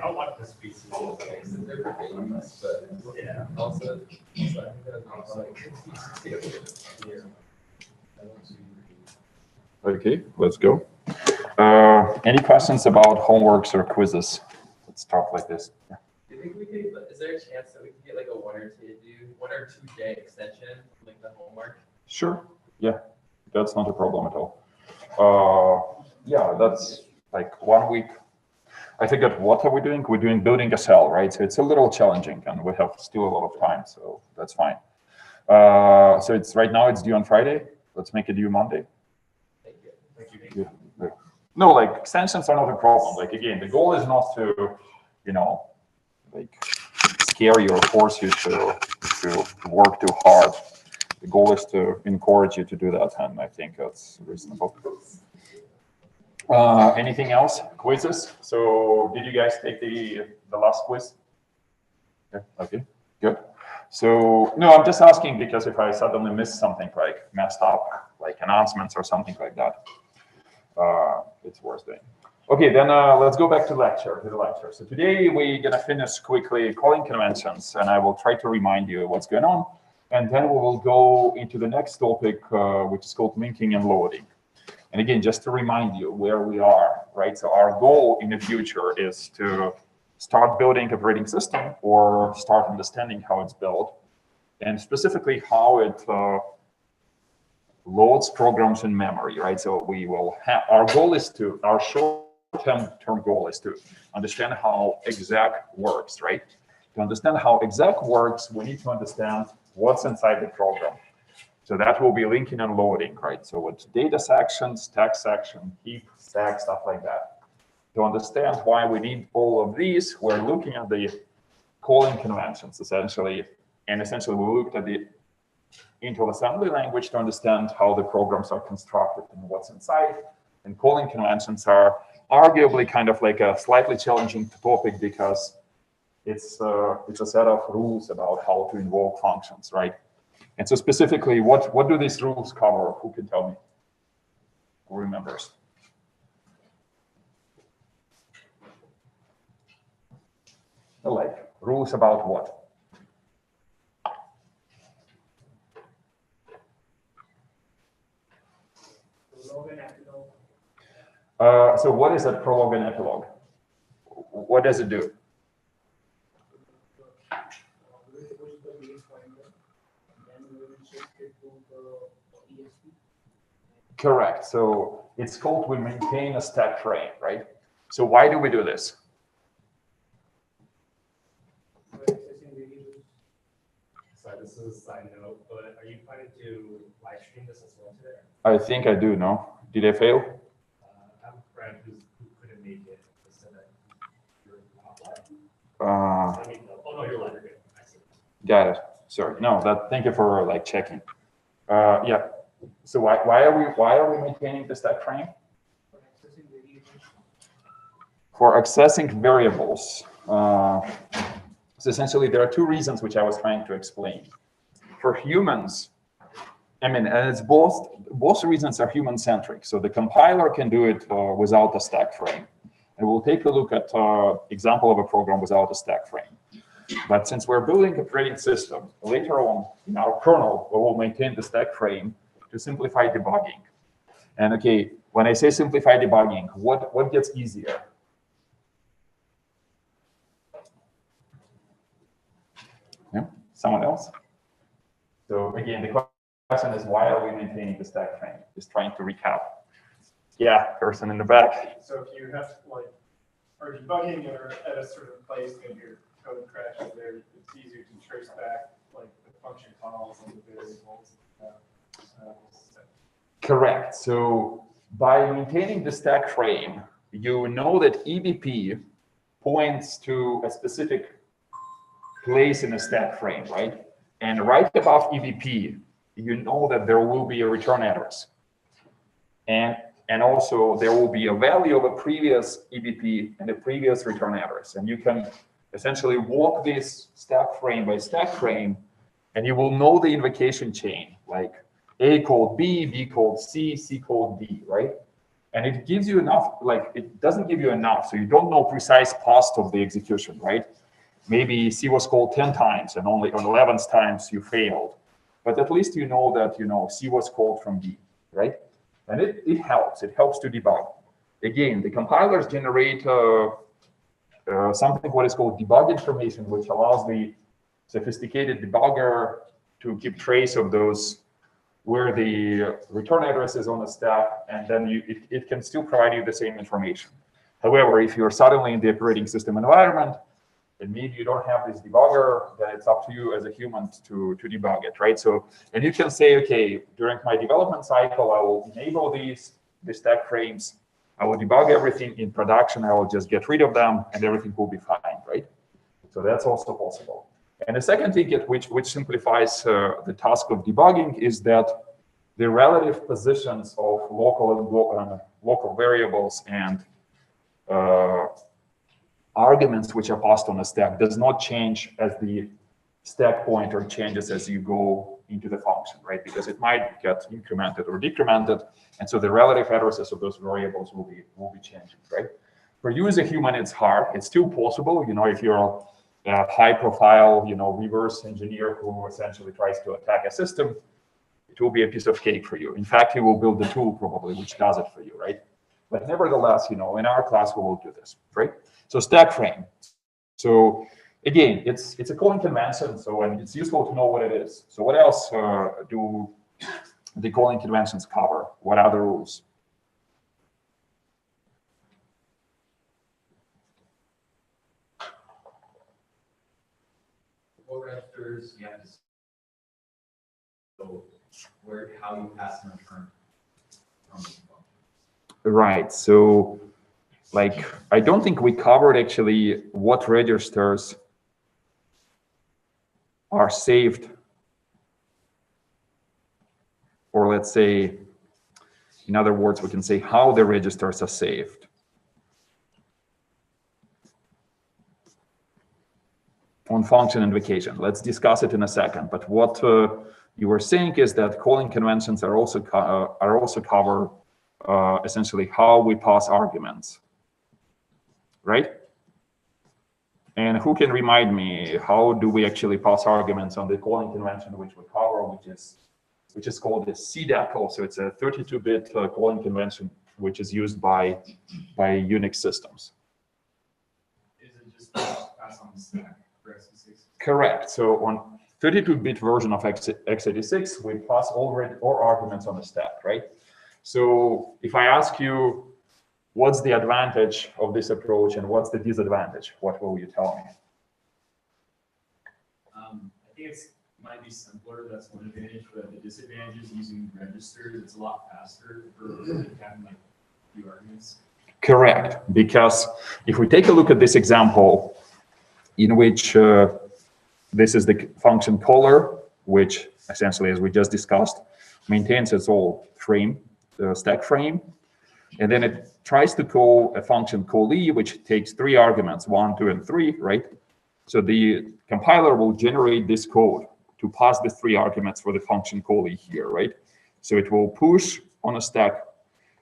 I want this piece. Yeah. Also, okay, let's go. Any questions about homeworks or quizzes? Let's start like this. Do you think we could? Is there a chance that we could get like a 1 or 2 day extension, like the homework? Sure. Yeah, that's not a problem at all. Yeah, that's like 1 week. I think that what are we doing? We're doing building a cell, right? So it's a little challenging, and we have still a lot of time, so that's fine. So it's right now it's due on Friday. Let's make it due Monday. Thank you. Thank you. Yeah. No, like extensions are not a problem. Like again, the goal is not to, you know, like scare you or force you to work too hard. The goal is to encourage you to do that, and I think that's reasonable. Anything else? Quizzes? So did you guys take the last quiz? Yeah, okay, good. So no, I'm just asking because if I suddenly missed something, like messed up, like announcements or something like that, it's worth doing. Okay, then let's go back to the lecture. So today we're gonna finish quickly calling conventions, and I will try to remind you what's going on, and then we will go into the next topic, which is called linking and loading. And again, just to remind you where we are, right? So our goal in the future is to start building operating system or start understanding how it's built, and specifically how it loads programs in memory, right? So we will have, our short-term goal is to understand how exec works, right? To understand how exec works, we need to understand what's inside the program. So that will be linking and loading, right? So with data sections, text section, heap, stack, stuff like that. To understand why we need all of these, we're looking at the calling conventions essentially. And essentially we looked at the Intel assembly language to understand how the programs are constructed and what's inside. And calling conventions are arguably kind of like a slightly challenging topic because it's a set of rules about how to invoke functions, right? And so specifically, what do these rules cover? Who can tell me? Who remembers? Like rules about what? So what is a prologue and epilogue? What does it do? Correct. So it's called we maintain a stack frame, right? So why do we do this? Sorry, this is a side note, but are you planning to live stream this as well today? I think I do, no? Did I fail? I have a friend who couldn't make it. He said that you're not live. Oh no, you're live. You're good. I see. Got it. Sorry. No, thank you for like checking. Yeah. So why are we maintaining the stack frame? For accessing variables. So essentially, there are two reasons which I was trying to explain. For humans, I mean, and it's both reasons are human-centric. So the compiler can do it without a stack frame. And we'll take a look at example of a program without a stack frame. But since we're building an operating system, later on in our kernel, we will maintain the stack frame to simplify debugging. And okay, when I say simplify debugging, what gets easier? Yeah, someone else? So again, the question is, why are we maintaining the stack frame? Just trying to recap. Yeah, person in the back. So if you have like, are debugging or at a certain place and your code crashes there, it's easier to trace back like the function calls and the variables. Correct. So by maintaining the stack frame, you know that EBP points to a specific place in the stack frame, right? And right above EBP, you know that there will be a return address. And and also there will be a value of a previous EBP and a previous return address. And you can essentially walk this stack frame by stack frame, and you will know the invocation chain, like A called B, B called C, C called D, right? And it gives you enough, like it doesn't give you enough, so you don't know precise past of the execution, right? Maybe C was called 10 times and only on 11th times you failed. But at least you know that, C was called from D, right? And it helps to debug. Again, the compilers generate something what is called debug information, which allows the sophisticated debugger to keep trace of those where the return address is on the stack, and then it can still provide you the same information. However, if you're suddenly in the operating system environment, and maybe you don't have this debugger, then it's up to you as a human to debug it, right? So, and you can say, okay, during my development cycle, I will enable the stack frames, I will debug everything in production, I will just get rid of them, and everything will be fine, right? So that's also possible. And the second thing which simplifies the task of debugging is that the relative positions of local variables and arguments which are passed on a stack does not change as the stack pointer changes as you go into the function, right? Because it might get incremented or decremented, and so the relative addresses of those variables will be changing, right? For you as a human, it's hard. It's still possible, if you're a high-profile, reverse engineer who essentially tries to attack a system, it will be a piece of cake for you. In fact, you will build the tool probably which does it for you, right? But nevertheless, in our class we will do this, right? So stack frame. So again, it's a calling convention, and it's useful to know what it is. So what else do the calling conventions cover? What other rules? What registers you have to so how you pass and return from the function. Right. So I don't think we covered actually what registers are saved, or let's say, in other words, we can say how the registers are saved. On function invocation. Let's discuss it in a second. But what you were saying is that calling conventions are also cover essentially how we pass arguments, right? And who can remind me how do we actually pass arguments on the calling convention which we cover, which is called the CDAC. So it's a 32-bit calling convention which is used by Unix systems. Is it just pass on the stack? Correct. So on 32-bit version of x86, we pass all arguments on the stack, right? So if I ask you, what's the advantage of this approach and what's the disadvantage, what will you tell me? I think it might be simpler. That's one advantage, but the disadvantage is using registers. It's a lot faster for having like few arguments. Correct. Because if we take a look at this example, in which this is the function caller, which essentially, as we just discussed, maintains its own frame, stack frame, and then it tries to call a function callee, which takes 3 arguments, 1, 2, and 3, right? So the compiler will generate this code to pass the 3 arguments for the function callee here, right? So it will push on a stack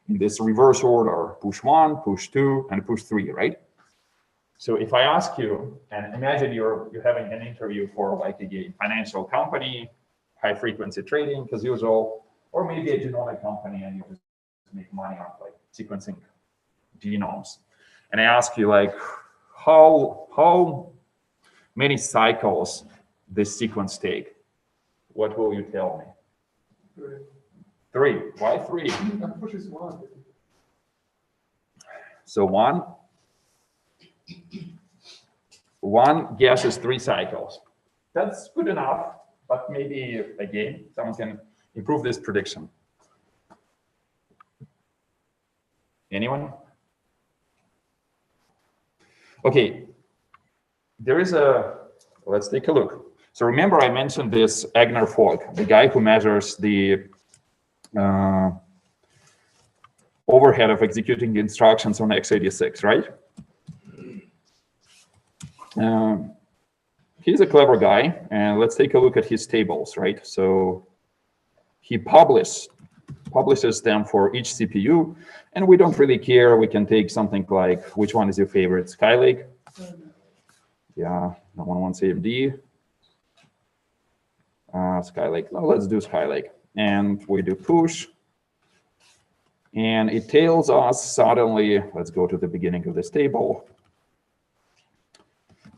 in this reverse order, push 1, push 2, and push 3, right? So if I ask you, and imagine you're having an interview for like a financial company, high frequency trading as usual, or maybe a genomic company and you just make money on like sequencing genomes. And I ask you like, how many cycles this sequence take? What will you tell me? 3. Why 3? Pushes 1. So one guesses 3 cycles. That's good enough, but maybe again, someone can improve this prediction. Anyone? Okay, there is let's take a look. So remember I mentioned this Agner Folk, the guy who measures the all overhead of executing the instructions on x86, right? He's a clever guy, and let's take a look at his tables, right? So he publishes them for each CPU, and we don't really care. We can take something like, which one is your favorite? Skylake? Yeah, no one wants AMD. Skylake, no, let's do Skylake. And we do push. And it tells us suddenly, let's go to the beginning of this table.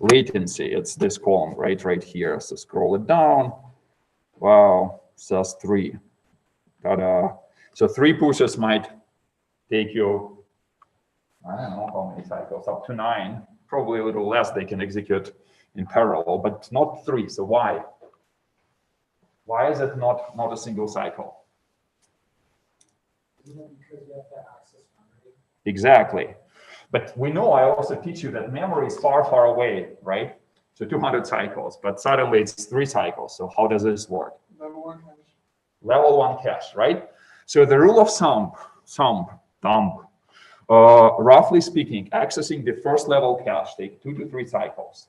Latency, it's this column right here. So scroll it down. Wow, says 3. Ta-da. So 3 pushes might take you, I don't know how many cycles, up to 9. Probably a little less they can execute in parallel, but not 3. So why? Why is it not a single cycle? Because you have to access memory. Exactly. But we know, I also teach you that memory is far, far away, right? So 200 cycles, but suddenly it's 3 cycles. So how does this work? Level 1 cache. Level 1 cache, right? So the rule of thumb, roughly speaking, accessing the first level cache takes 2 to 3 cycles.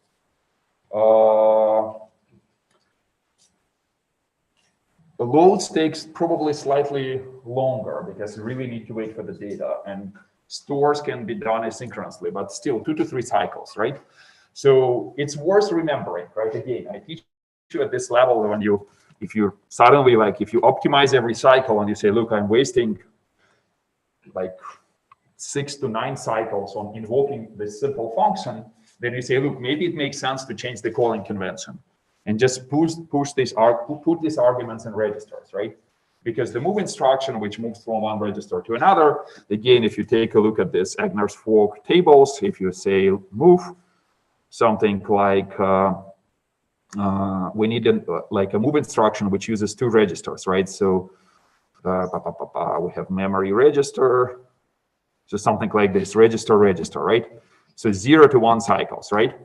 The loads takes probably slightly longer because you really need to wait for the data, and stores can be done asynchronously, but still 2 to 3 cycles, right? So it's worth remembering, right? Again, I teach you at this level when if you suddenly, like, if you optimize every cycle and you say, look, I'm wasting like 6 to 9 cycles on invoking this simple function, then you say, look, maybe it makes sense to change the calling convention and just put these arguments in registers, right? Because the move instruction, which moves from one register to another, again, if you take a look at this Agner's fork tables, if you say move something like, we need like a move instruction which uses 2 registers, right? So we have memory register, so something like this, register, right? So 0 to 1 cycles, right?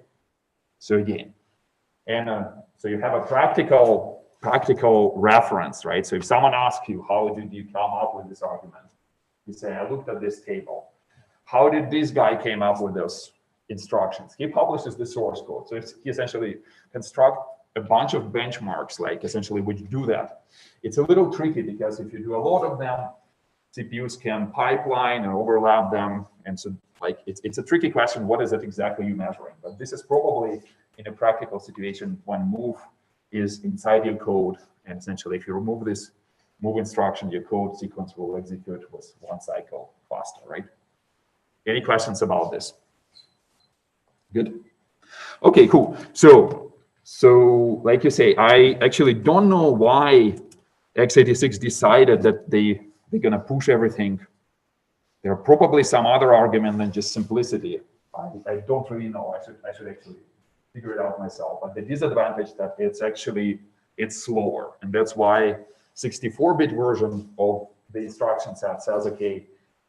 So again, and so you have a practical reference, right? So if someone asks you, how did you come up with this argument? You say, I looked at this table. How did this guy came up with those instructions? He publishes the source code. So he essentially construct a bunch of benchmarks, like essentially which do that. It's a little tricky because if you do a lot of them, CPUs can pipeline and overlap them. And so like it's a tricky question, what is it exactly you measuring? But this is probably in a practical situation when move is inside your code. And essentially if you remove this move instruction, your code sequence will execute with 1 cycle faster, right? Any questions about this? Good. Okay, cool. So like you say, I actually don't know why x86 decided that they're gonna push everything. There are probably some other argument than just simplicity. I don't really know. I should actually figure it out myself. But the disadvantage that it's slower, and that's why 64-bit version of the instruction set says, okay,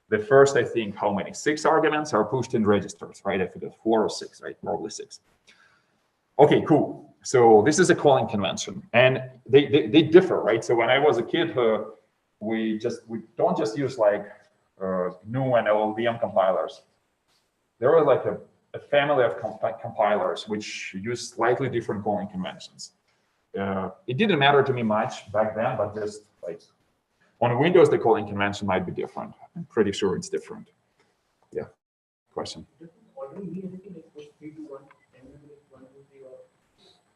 the first, I think, how many? 6 arguments are pushed in registers, right? I forget, 4 or 6, right? Probably 6. Okay, cool. So this is a calling convention, and they differ, right? So when I was a kid, we don't just use like GNU and LLVM compilers. There were like a family of compilers which use slightly different calling conventions. It didn't matter to me much back then, but just like on Windows, the calling convention might be different. I'm pretty sure it's different. Yeah. Question.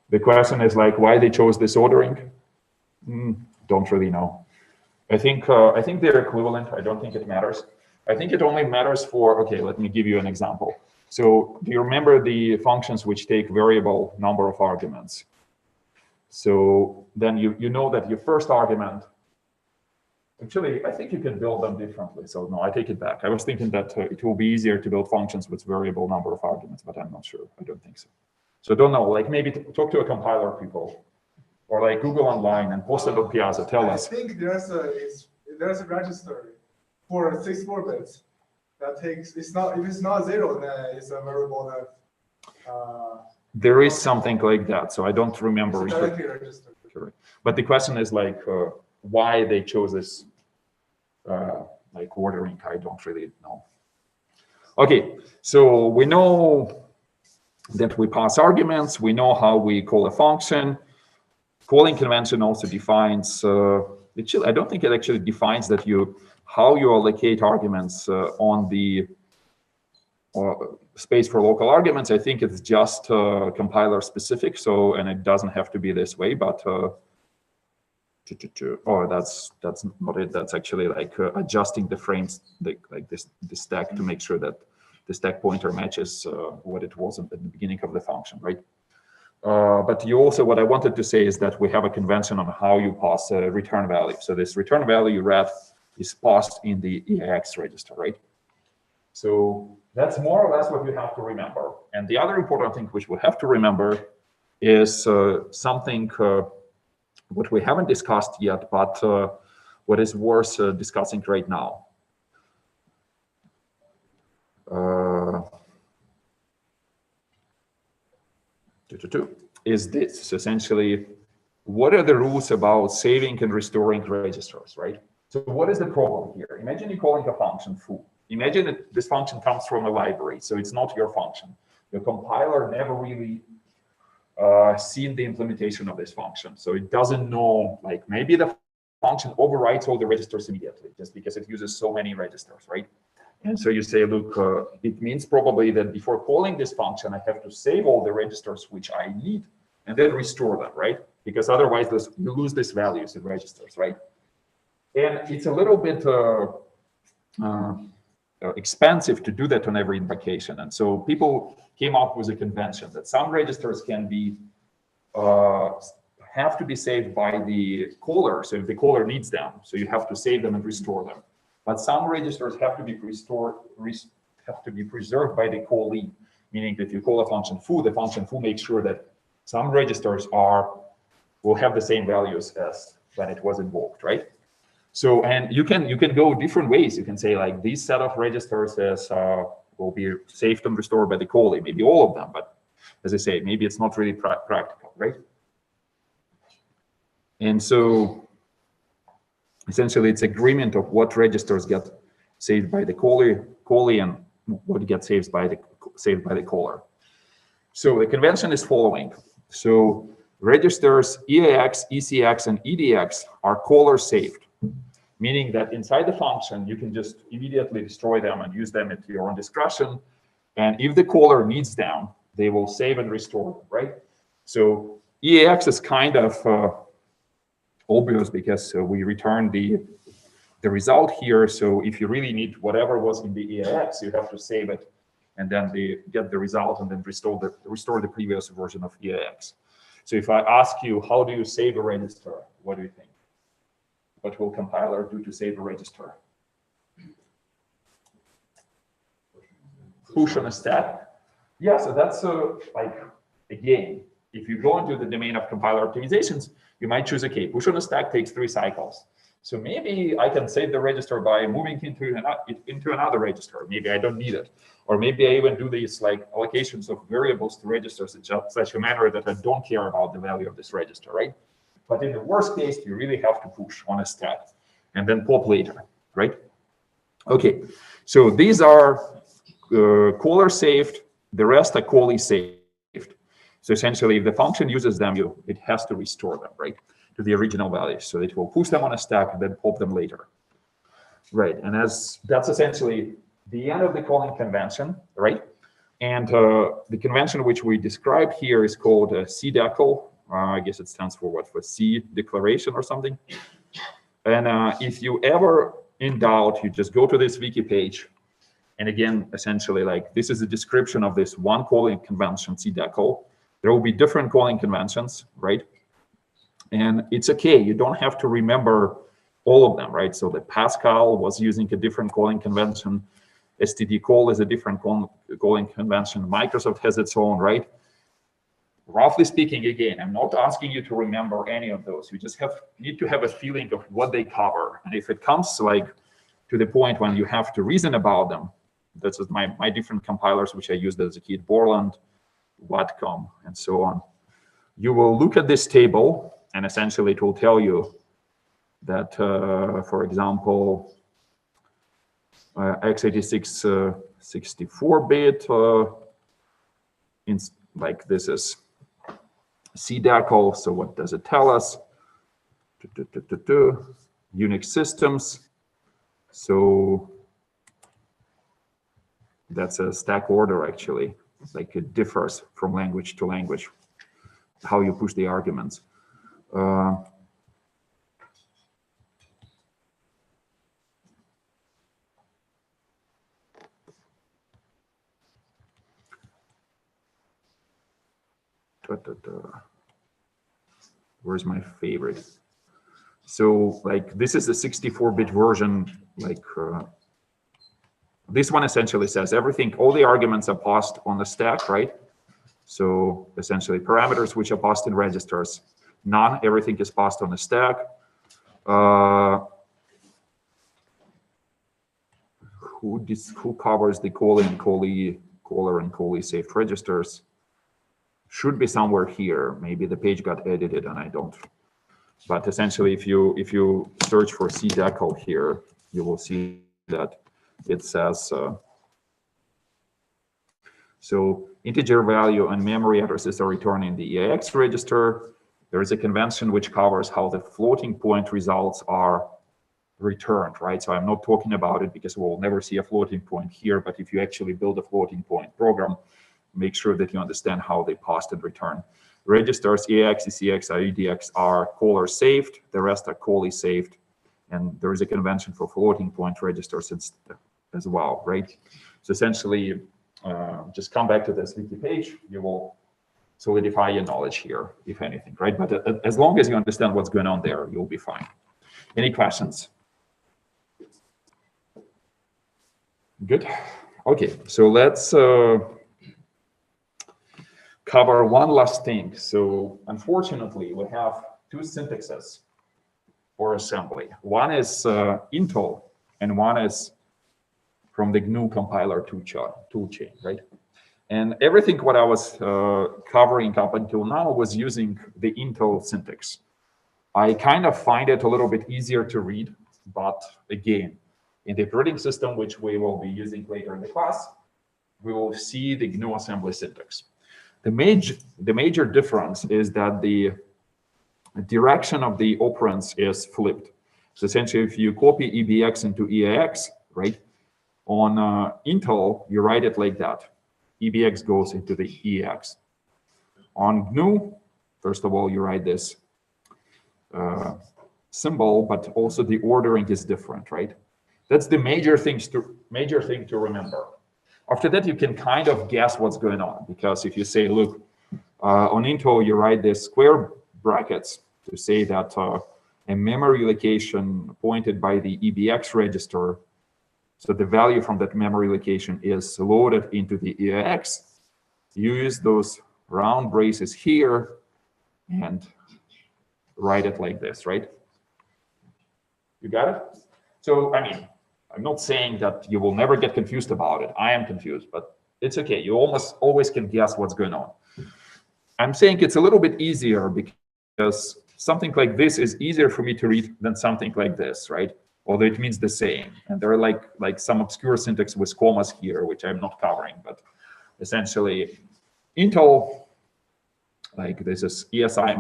The question is like why they chose this ordering. Don't really know. I think they're equivalent. I don't think it matters. I think it only matters for, okay, let me give you an example. So do you remember the functions which take variable number of arguments? So then you know that your first argument, actually, I think you can build them differently. So no, I take it back. I was thinking that it will be easier to build functions with variable number of arguments, but I'm not sure. I don't think so. So don't know, like maybe talk to a compiler people or like Google online and post it on Piazza, tell us. I think there's a register for 64 bits that takes, if it's not 0, then it's a variable that there is something like that, so I don't remember. It's directly registered. Correct. But the question is like why they chose this like ordering, I don't really know. Okay, so we know that we pass arguments. We know how we call a function. Calling convention also defines, I don't think it actually defines that how you allocate arguments on the space for local arguments. I think it's just compiler specific, so, and it doesn't have to be this way, but oh, that's not it. That's actually like adjusting the frames, like this stack, to make sure that the stack pointer matches what it was at the beginning of the function, right? But you also, what I wanted to say is that we have a convention on how you pass a return value. So this return value read is passed in the EAX register, right? So that's more or less what you have to remember. And the other important thing which we have to remember is something what we haven't discussed yet, but what is worth discussing right now. Is this. So essentially, what are the rules about saving and restoring registers, right? So what is the problem here? Imagine you're calling a function foo. Imagine that this function comes from a library, so it's not your function. Your compiler never really seen the implementation of this function. So it doesn't know, like maybe the function overwrites all the registers immediately just because it uses so many registers, right? And so you say, look, it means probably that before calling this function, I have to save all the registers which I need and then restore them, right? Because otherwise you lose these values in registers, right? And it's a little bit expensive to do that on every invocation. And so people came up with a convention that some registers can be have to be saved by the caller. So if the caller needs them, so you have to save them and restore them. But some registers have to be preserved by the callee, meaning that if you call a function foo, the function foo makes sure that some registers will have the same values as when it was invoked, right? So, and you can go different ways. You can say like this set of registers will be saved and restored by the callee, maybe all of them, but as I say, maybe it's not really practical, right? And so essentially it's agreement of what registers get saved by the callee and what gets saved by the caller. So the convention is following. So registers EAX, ECX, and EDX are caller saved, meaning that inside the function, you can just immediately destroy them and use them at your own discretion. And if the caller needs them, they will save and restore them, right? So EAX is kind of obvious because we return the result here. So if you really need whatever was in the EAX, you have to save it and then get the result and then restore the previous version of EAX. So if I ask you, how do you save a register? What do you think? What will compiler do to save a register? Push on a stack. Yeah, so that's like, again, if you go into the domain of compiler optimizations, you might choose, okay, push on a stack takes 3 cycles. So maybe I can save the register by moving into another register. Maybe I don't need it. Or maybe I even do these like allocations of variables to registers in such a manner that I don't care about the value of this register, right? But in the worst case, you really have to push on a stack and then pop later, right? Okay, so these are caller saved, the rest are callee saved. So essentially, if the function uses them, it has to restore them, right, to the original values. So it will push them on a stack and then pop them later. Right, and that's essentially the end of the calling convention, right? And the convention which we describe here is called cdecl. I guess it stands for what? For C declaration or something. And if you ever in doubt, you just go to this wiki page. And again, essentially, like this is a description of this one calling convention, cdecl. There will be different calling conventions, right? And it's okay. You don't have to remember all of them, right? So the Pascal was using a different calling convention. stdcall is a different calling convention. Microsoft has its own, right? Roughly speaking, again, I'm not asking you to remember any of those. You just need to have a feeling of what they cover. And if it comes like to the point when you have to reason about them, that's my different compilers, which I used as a kid, Borland, Watcom, and so on. You will look at this table, and essentially it will tell you that, for example, x86 64-bit. Like this is CDACL. So what does it tell us? Unix systems. So that's a stack order, actually. Like it differs from language to language, how you push the arguments. Where's my favorite? So like this is the 64-bit version. Like this one essentially says everything, all the arguments are passed on the stack, right? So essentially parameters which are passed in registers, none, everything is passed on the stack. Who covers the caller and callee saved registers? Should be somewhere here. Maybe the page got edited and I don't. But essentially, if you search for CDACL here, you will see that it says so integer value and memory addresses are returned in the EAX register. There is a convention which covers how the floating point results are returned, right? So I'm not talking about it because we'll never see a floating point here. But if you actually build a floating point program, make sure that you understand how they passed and returned. Registers EAX, ECX, EDX are caller saved. The rest are callee saved. And there is a convention for floating point registers as well, right? So essentially, just come back to this wiki page. You will solidify your knowledge here, if anything, right? But as long as you understand what's going on there, you'll be fine. Any questions? Good. Okay, so let's cover one last thing. So unfortunately, we have two syntaxes for assembly. One is Intel, and one is from the GNU compiler toolchain, right? And everything what I was covering up until now was using the Intel syntax. I kind of find it a little bit easier to read, but again, in the operating system, which we will be using later in the class, we will see the GNU assembly syntax. The major difference is that the direction of the operands is flipped. So essentially, if you copy EBX into EAX, right, on Intel, you write it like that. EBX goes into the EAX. On GNU, first of all, you write this symbol, but also the ordering is different, right? That's the major thing to remember. After that, you can kind of guess what's going on, because if you say, look, on Intel, you write this square brackets to say that a memory location pointed by the EBX register, so the value from that memory location is loaded into the EAX. You use those round braces here and write it like this, right? You got it? So, I mean, I'm not saying that you will never get confused about it. I am confused, but it's okay. You almost always can guess what's going on. I'm saying it's a little bit easier because something like this is easier for me to read than something like this, right? Although it means the same. And there are like some obscure syntax with commas here, which I'm not covering, but essentially Intel, like this is ESI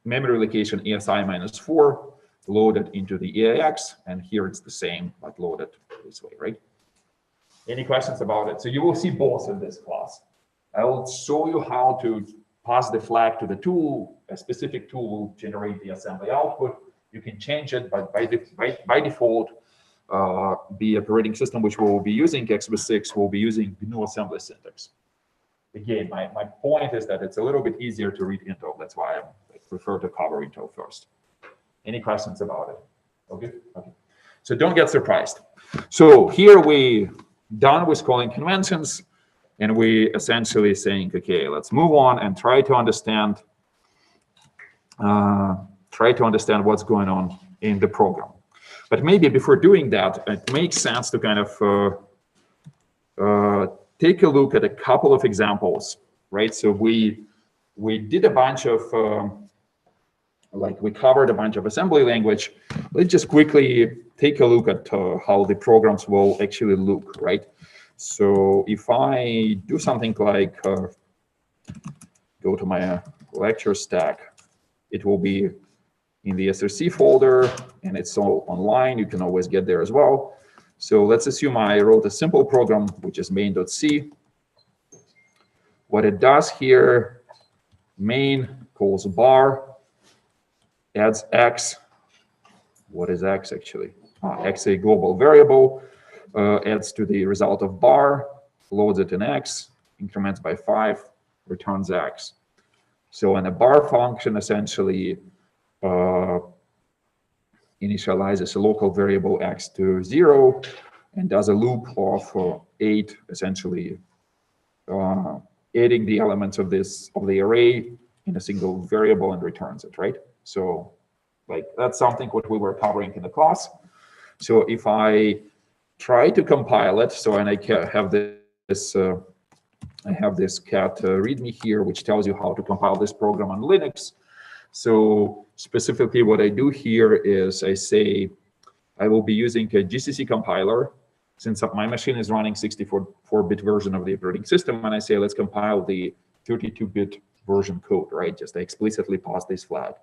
memory location ESI -4 loaded into the EAX, and here it's the same, but loaded this way, right? Any questions about it? So you will see both in this class. I will show you how to pass the flag to the tool. A specific tool will generate the assembly output. You can change it, but by default, the operating system which we will be using, x86, will be using GNU assembly syntax. Again, my point is that it's a little bit easier to read Intel. That's why I prefer to cover Intel first. Any questions about it? Okay. Okay. So don't get surprised. So here we done with calling conventions, and we essentially saying, okay, let's move on and try to understand what's going on in the program. But maybe before doing that, it makes sense to kind of take a look at a couple of examples, right? So we did a bunch of like we covered a bunch of assembly language. Let's just quickly take a look at how the programs will actually look, right? So if I do something like go to my lecture stack, it will be in the SRC folder, and it's all online. You can always get there as well. So let's assume I wrote a simple program, which is main.c. What it does here, main calls bar, adds x. What is x actually? X, a global variable, adds to the result of bar, loads it in x, increments by 5, returns x. So in a bar function, essentially initializes a local variable x to 0 and does a loop of 8, essentially adding the elements of the array in a single variable and returns it, right? So like that's something what we were covering in the class. So if I try to compile it, so and I have this I have this cat README here, which tells you how to compile this program on Linux. So specifically what I do here is I say I will be using a GCC compiler since my machine is running 64-bit version of the operating system, and I say let's compile the 32-bit version code, right? Just I explicitly pass this flag.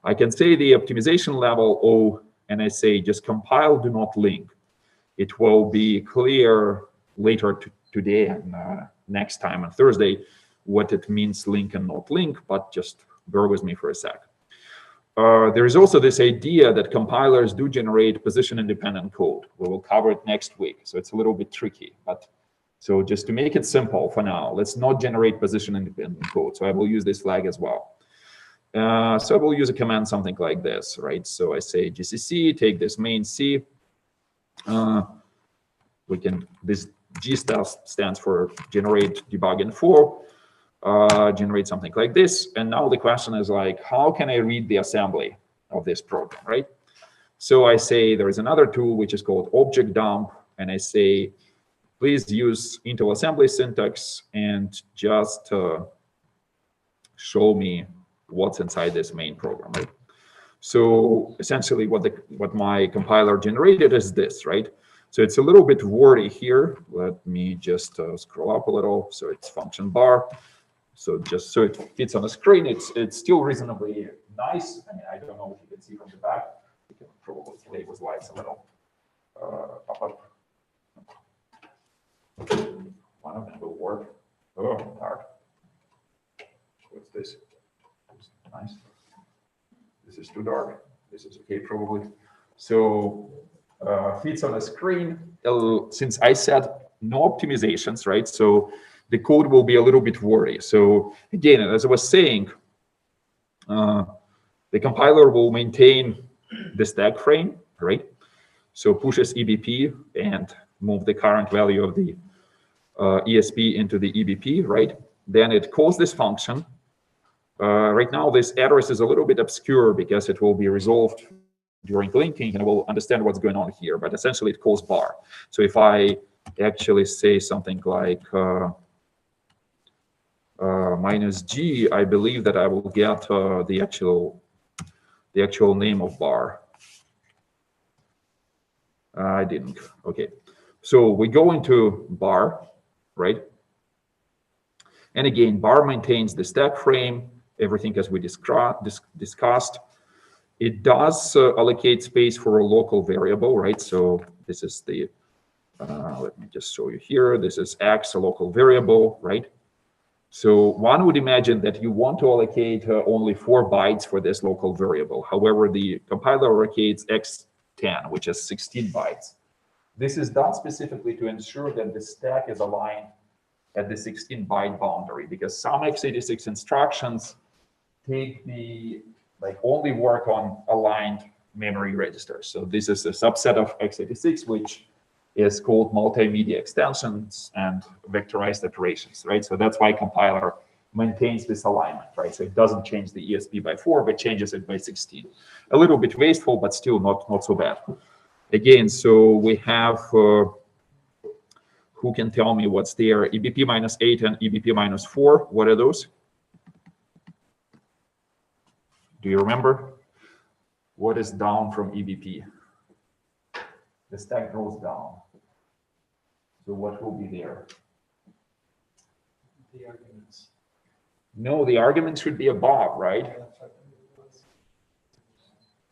I can say the optimization level O, and I say just compile, do not link. It will be clear later today and next time on Thursday what it means link and not link, but just bear with me for a sec. There is also this idea that compilers do generate position-independent code. We will cover it next week, so it's a little bit tricky. But so just to make it simple for now, let's not generate position-independent code. So I will use this flag as well. So I will use a command something like this, right? So I say GCC, take this main C. This G stands for generate debug info. Generate something like this. And now the question is like, how can I read the assembly of this program, right? So I say there is another tool which is called object dump, and I say, please use Intel assembly syntax and just show me what's inside this main program, right? So essentially what my compiler generated is this, right? So it's a little bit wordy here. Let me just scroll up a little. So it's function bar. So just so it fits on the screen, it's still reasonably nice. I mean, I don't know if you can see from the back. You can probably play with lights a little. Up. One of them will work. Oh, dark. What's this? Nice. This is too dark. This is okay, probably. So fits on the screen. Since I said no optimizations, right? So the code will be a little bit wordy. So again, as I was saying, the compiler will maintain the stack frame, right? So pushes EBP and move the current value of the ESP into the EBP, right? Then it calls this function. Right now, this address is a little bit obscure because it will be resolved during linking, and we'll understand what's going on here. But essentially, it calls bar. So if I actually say something like -G, I believe that I will get the actual name of bar. I didn't. Okay. So we go into bar, right? And again, bar maintains the stack frame, everything as we discussed. It does allocate space for a local variable, right? So this is the, let me just show you here. This is X, a local variable, right? So one would imagine that you want to allocate only 4 bytes for this local variable. However, the compiler allocates X10, which is 16 bytes. This is done specifically to ensure that the stack is aligned at the 16-byte boundary, because some x86 instructions take only work on aligned memory registers. So this is a subset of x86, which is called multimedia extensions and vectorized operations, right? So that's why compiler maintains this alignment, right? So it doesn't change the ESP by 4, but changes it by 16. A little bit wasteful, but still not so bad. Again, so we have, who can tell me what's there? EBP -8 and EBP -4, what are those? Do you remember? What is down from EBP? The stack goes down. So what will be there? The arguments. No, the argument should be above, right?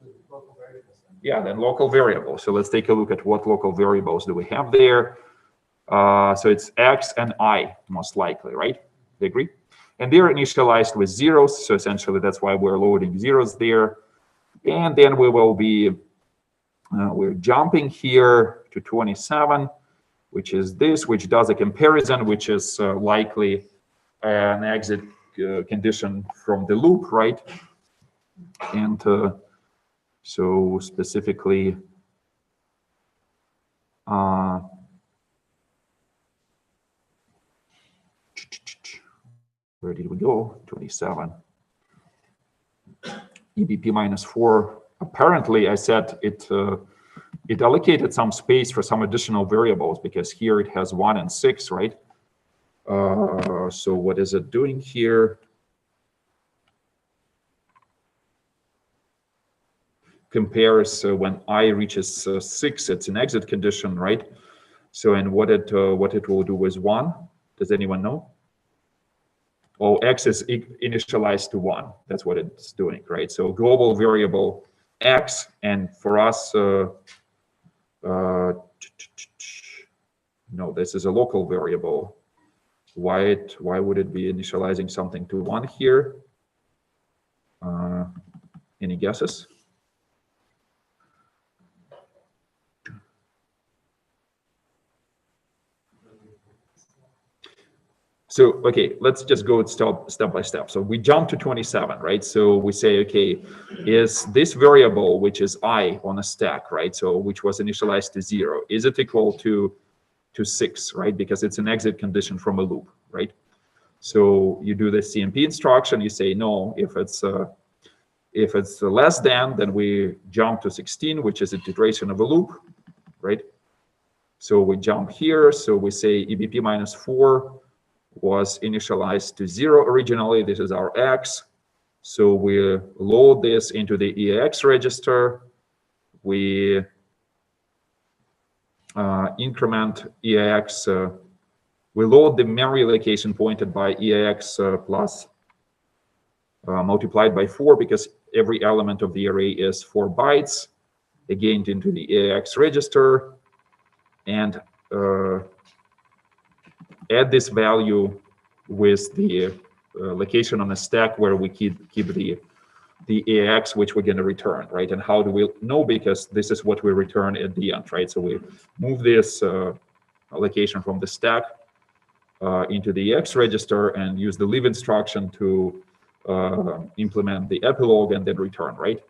The local variables. Yeah, then local variables. So let's take a look at what local variables do we have there. So it's X and I, most likely, right? They agree? And they're initialized with zeros. So essentially, that's why we're loading zeros there. And then we will be, we're jumping here to 27, which is this, which does a comparison, which is likely an exit condition from the loop, right? And so specifically, where did we go? 27. EBP minus 4. Apparently, I said it allocated some space for some additional variables because here it has 1 and 6, right? So what is it doing here? Compares when I reaches 6, it's an exit condition, right? So and what it will do is 1. Does anyone know? Oh, X is initialized to 1. That's what it's doing, right? So global variable X, and for us, no, this is a local variable. Why would it be initializing something to 1 here? Any guesses? So, okay, let's just go step by step. So we jump to 27, right? So we say, okay, is this variable, which is I on a stack, right? So which was initialized to 0, is it equal to 6, right? Because it's an exit condition from a loop, right? So you do the CMP instruction, you say no, if it's less than, then we jump to 16, which is a iteration of a loop, right? So we jump here, so we say EBP minus 4 was initialized to 0 originally. This is our X. So we load this into the EAX register. We increment EAX. We load the memory location pointed by EAX plus multiplied by 4 because every element of the array is 4 bytes, again into the EAX register, and add this value with the location on the stack where we keep the EAX, which we're going to return, right? And how do we know? Because this is what we return at the end, right? So we move this location from the stack into the EAX register and use the leave instruction to implement the epilogue and then return, right?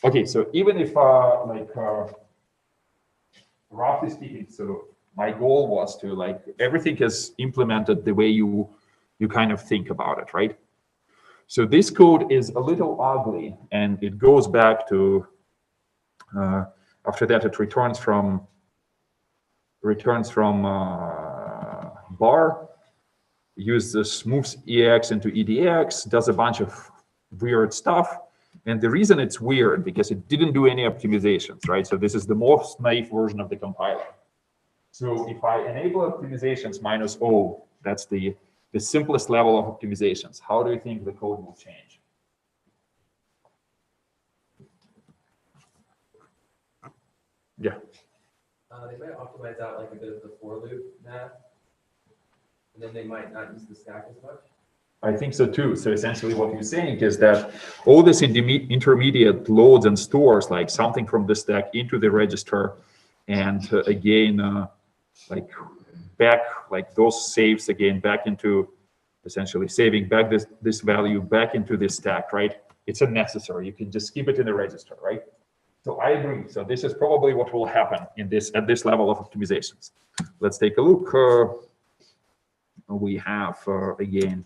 Okay, so even if roughly speaking, so my goal was to everything is implemented the way you kind of think about it, right? So this code is a little ugly, and it goes back to after that it returns from bar, uses moves EAX into EDX, does a bunch of weird stuff. And the reason it's weird because it didn't do any optimizations, right? So this is the most naive version of the compiler. So if I enable optimizations -0, that's the simplest level of optimizations. How do you think the code will change? Yeah. They might optimize out like a bit of the for loop math, and then they might not use the stack as much. I think so too. So essentially what you're saying is that all this intermediate loads and stores like something from the stack into the register, and again, back, those saves again back into essentially saving back this value back into this stack, right? It's unnecessary. You can just keep it in the register, right? So I agree. So this is probably what will happen at this level of optimizations. Let's take a look. We have again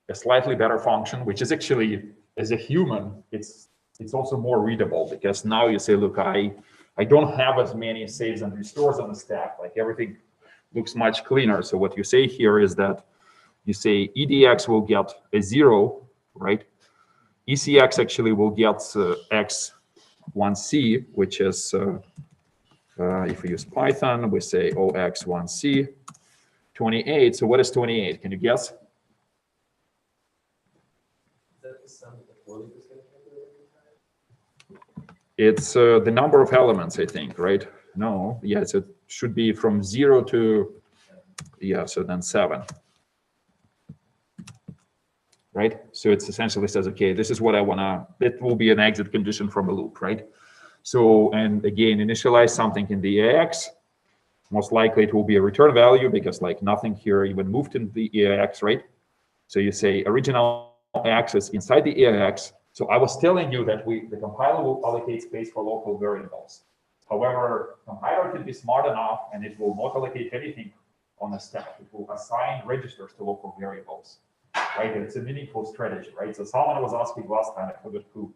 a slightly better function, which is actually, as a human, it's also more readable because now you say, look, I don't have as many saves and restores on the stack. Like everything looks much cleaner. So what you say here is that you say EDX will get a 0 right? ECX actually will get X1C, which is, if we use Python, we say OX1C, 28. So what is 28? Can you guess? Is that the sum of the for loop is going to calculate every time? It's the number of elements, I think, right? No, yes, it should be from 0 to, yeah, so then 7. Right? So it essentially says, okay, this is what I want to, it will be an exit condition from a loop, right? So, and again, initialize something in the EAX. Most likely it will be a return value because like nothing here even moved in the EAX, right? So you say original access inside the EAX. So I was telling you that the compiler will allocate space for local variables. However, compiler can be smart enough and it will not allocate anything on the stack. It will assign registers to local variables. Right, it's a meaningful strategy, right? So someone was asking last time, I forgot who,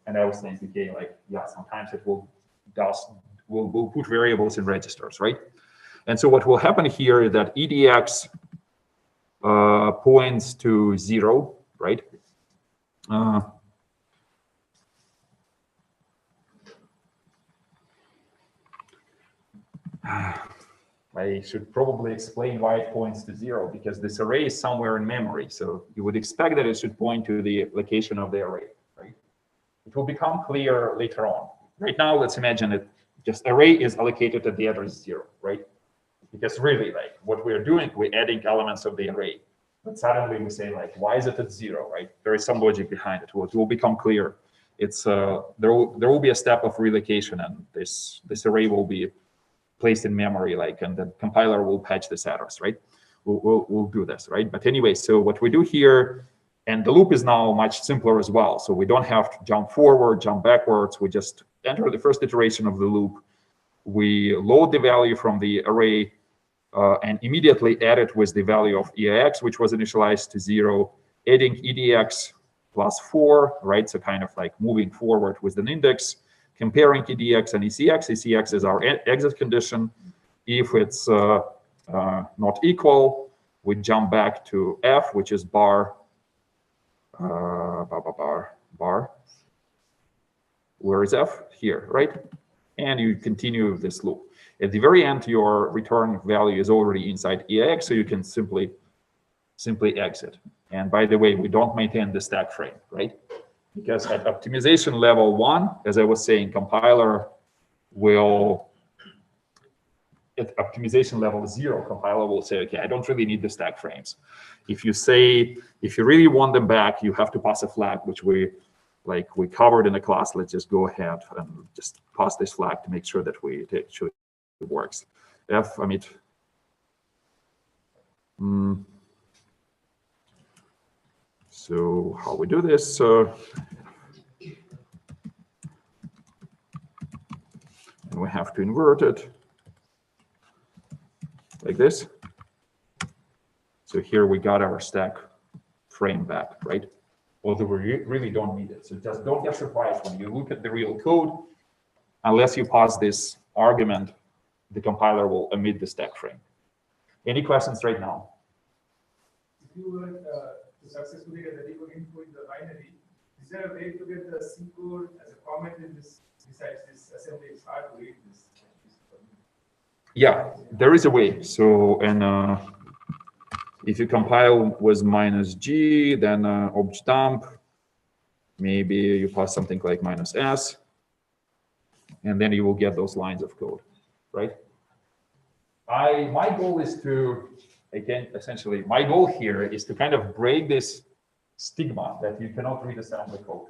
and I was saying, okay, like, yeah, sometimes it will put variables in registers, right? And so what will happen here is that EDX points to 0, right? I should probably explain why it points to 0, because this array is somewhere in memory. So you would expect that it should point to the location of the array, right? It will become clear later on. Right now, let's imagine it just array is allocated at the address 0, right? Because really, like what we're doing, we're adding elements of the array. But suddenly we say, like, why is it at 0, right? There is some logic behind it. It will become clear. It's there will be a step of relocation, and this array will be placed in memory, like, and the compiler will patch this address, right? We'll do this, right? But anyway, so what we do here, and the loop is now much simpler as well. So we don't have to jump forward, jump backwards. We just enter the first iteration of the loop. We load the value from the array and immediately add it with the value of EAX, which was initialized to 0, adding EDX plus 4, right? So kind of like moving forward with an index, comparing EDX and ECX. ECX is our exit condition. If it's not equal, we jump back to F, which is bar. Where is F? Here, right? And you continue this loop. At the very end, your return value is already inside EAX, so you can simply exit. And by the way, we don't maintain the stack frame, right? Because at optimization level 1, as I was saying, compiler will, at optimization level 0, compiler will say, okay, I don't really need the stack frames. If you say, if you really want them back, you have to pass a flag, which we covered in the class. Let's just go ahead and just pass this flag to make sure that it actually works. So how we do this? And we have to invert it like this. So here we got our stack frame back, right? Although we really don't need it. So just don't get surprised when you look at the real code. Unless you pass this argument, the compiler will omit the stack frame. Any questions right now? If you were to successfully get the debugging code in the binary, is there a way to get the C code as a comment in this, besides this assembly? It's hard to read this. Yeah, there is a way. So, and if you compile with -g, then obj dump, maybe you pass something like -s, and then you will get those lines of code, right? My goal is to, again, essentially, my goal here is to kind of break this stigma that you cannot read assembly code.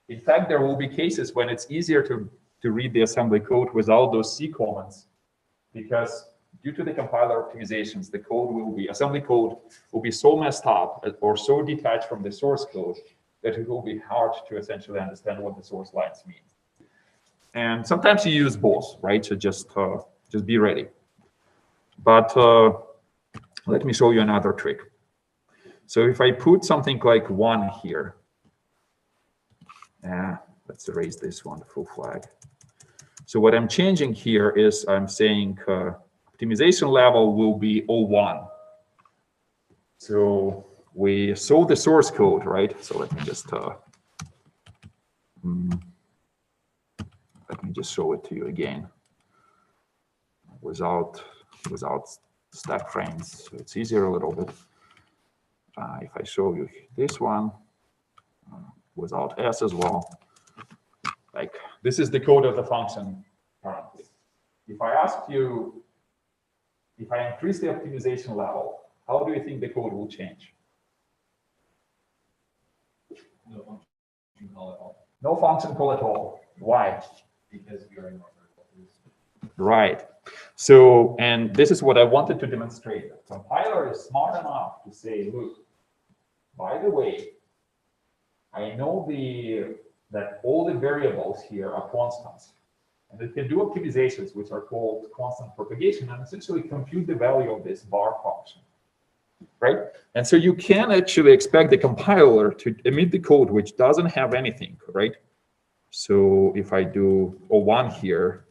In fact, there will be cases when it's easier to read the assembly code without those C comments, because due to the compiler optimizations, the code will be, assembly code will be so messed up or so detached from the source code that it will be hard to essentially understand what the source lines mean. And sometimes you use both, right? So just be ready. But let me show you another trick. So if I put something like 1 here, let's erase this one, full flag. So what I'm changing here is I'm saying optimization level will be 01. So we saw the source code, right? So let me just show it to you again without stack frames. So it's easier a little bit. If I show you this one without S as well, like this is the code of the function currently. If I asked you, if I increase the optimization level, how do you think the code will change? No function call at all, No function call at all. Why? because we are in our filters. Right. So, and this is what I wanted to demonstrate. The compiler is smart enough to say, look, by the way, I know that all the variables here are constants. And it can do optimizations, which are called constant propagation, and essentially compute the value of this bar function. Right? And so you can actually expect the compiler to emit the code which doesn't have anything, right? So if I do O1 here,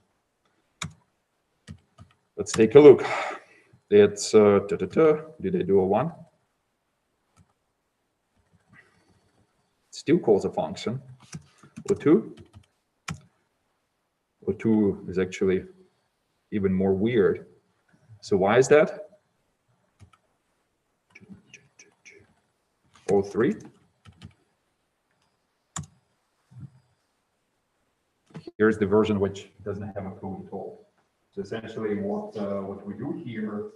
let's take a look. It's, did I do O1? Still calls a function. O2. O2 is actually even more weird. So why is that? O3. Here's the version which doesn't have a code at all. So essentially what we do here,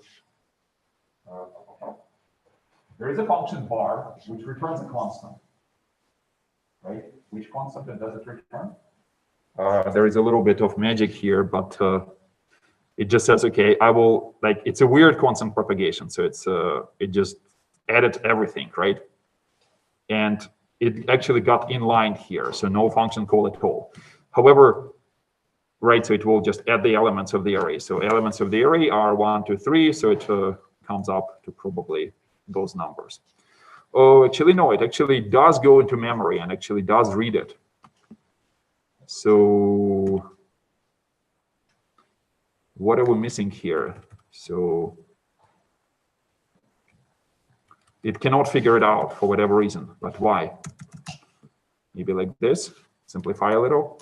there is a function bar which returns a constant, right? Which constant does it return? There is a little bit of magic here, but it just says, okay, I will, like, it's a weird constant propagation. So it's it just added everything, right? And it actually got inlined here, so no function call at all. However, right, so it will just add the elements of the array. So elements of the array are 1, 2, 3, so it comes up to probably those numbers. Oh, actually, no, it actually does go into memory and actually does read it. So what are we missing here? So it cannot figure it out for whatever reason, but why? Maybe like this, simplify a little.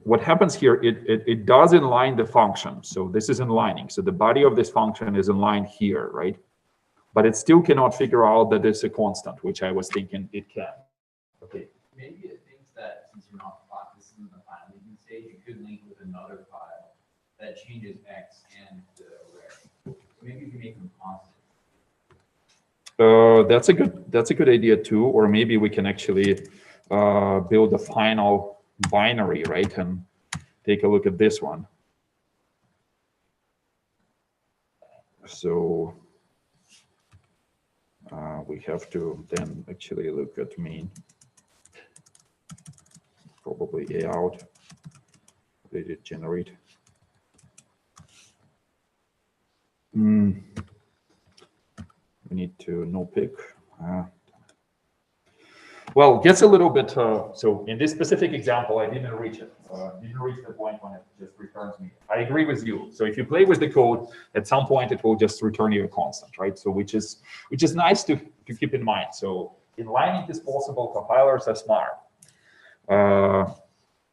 What happens here, it does inline the function. So this is inlining. So the body of this function is inlined here, right? But it still cannot figure out that it's a constant, which I was thinking it can. Okay. Maybe it thinks that since you're not, this isn't the file linking stage, you could link with another file that changes X and the array. Maybe you can make them constant. That's a good idea too. Or maybe we can actually build a final binary, right? And take a look at this one. So we have to then actually look at mean, probably A out. Did it generate? We need to no pick. Well, it gets a little bit, so in this specific example, I didn't reach it. Didn't reach the point when it just returns me. I agree with you. So if you play with the code, at some point it will just return you a constant, right? So which is nice to keep in mind. So inlining is possible, compilers are smart.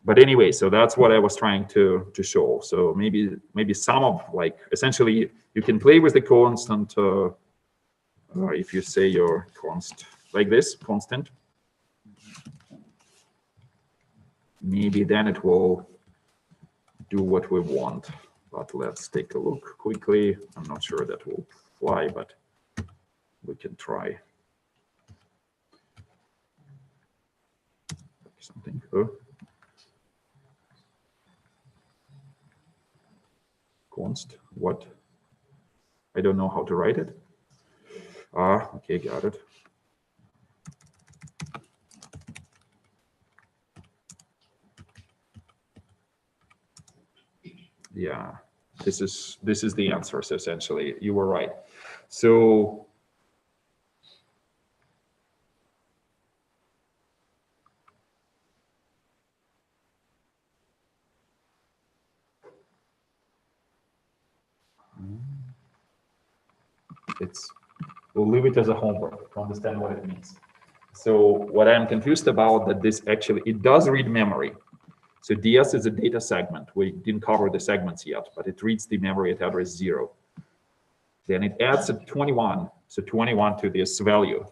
But anyway, so that's what I was trying to show. So maybe some of, like, essentially you can play with the constant if you say your const like this, constant. Maybe then it will do what we want. But let's take a look quickly. I'm not sure that will fly, but we can try something. Const, what? I don't know how to write it. Okay, got it. Yeah, this is the answer. So essentially, you were right. So we'll leave it as a homework to understand what it means. So what I'm confused about that this actually, it does read memory. So DS is a data segment. We didn't cover the segments yet, but it reads the memory at address 0. Then it adds a 21, so 21 to this value,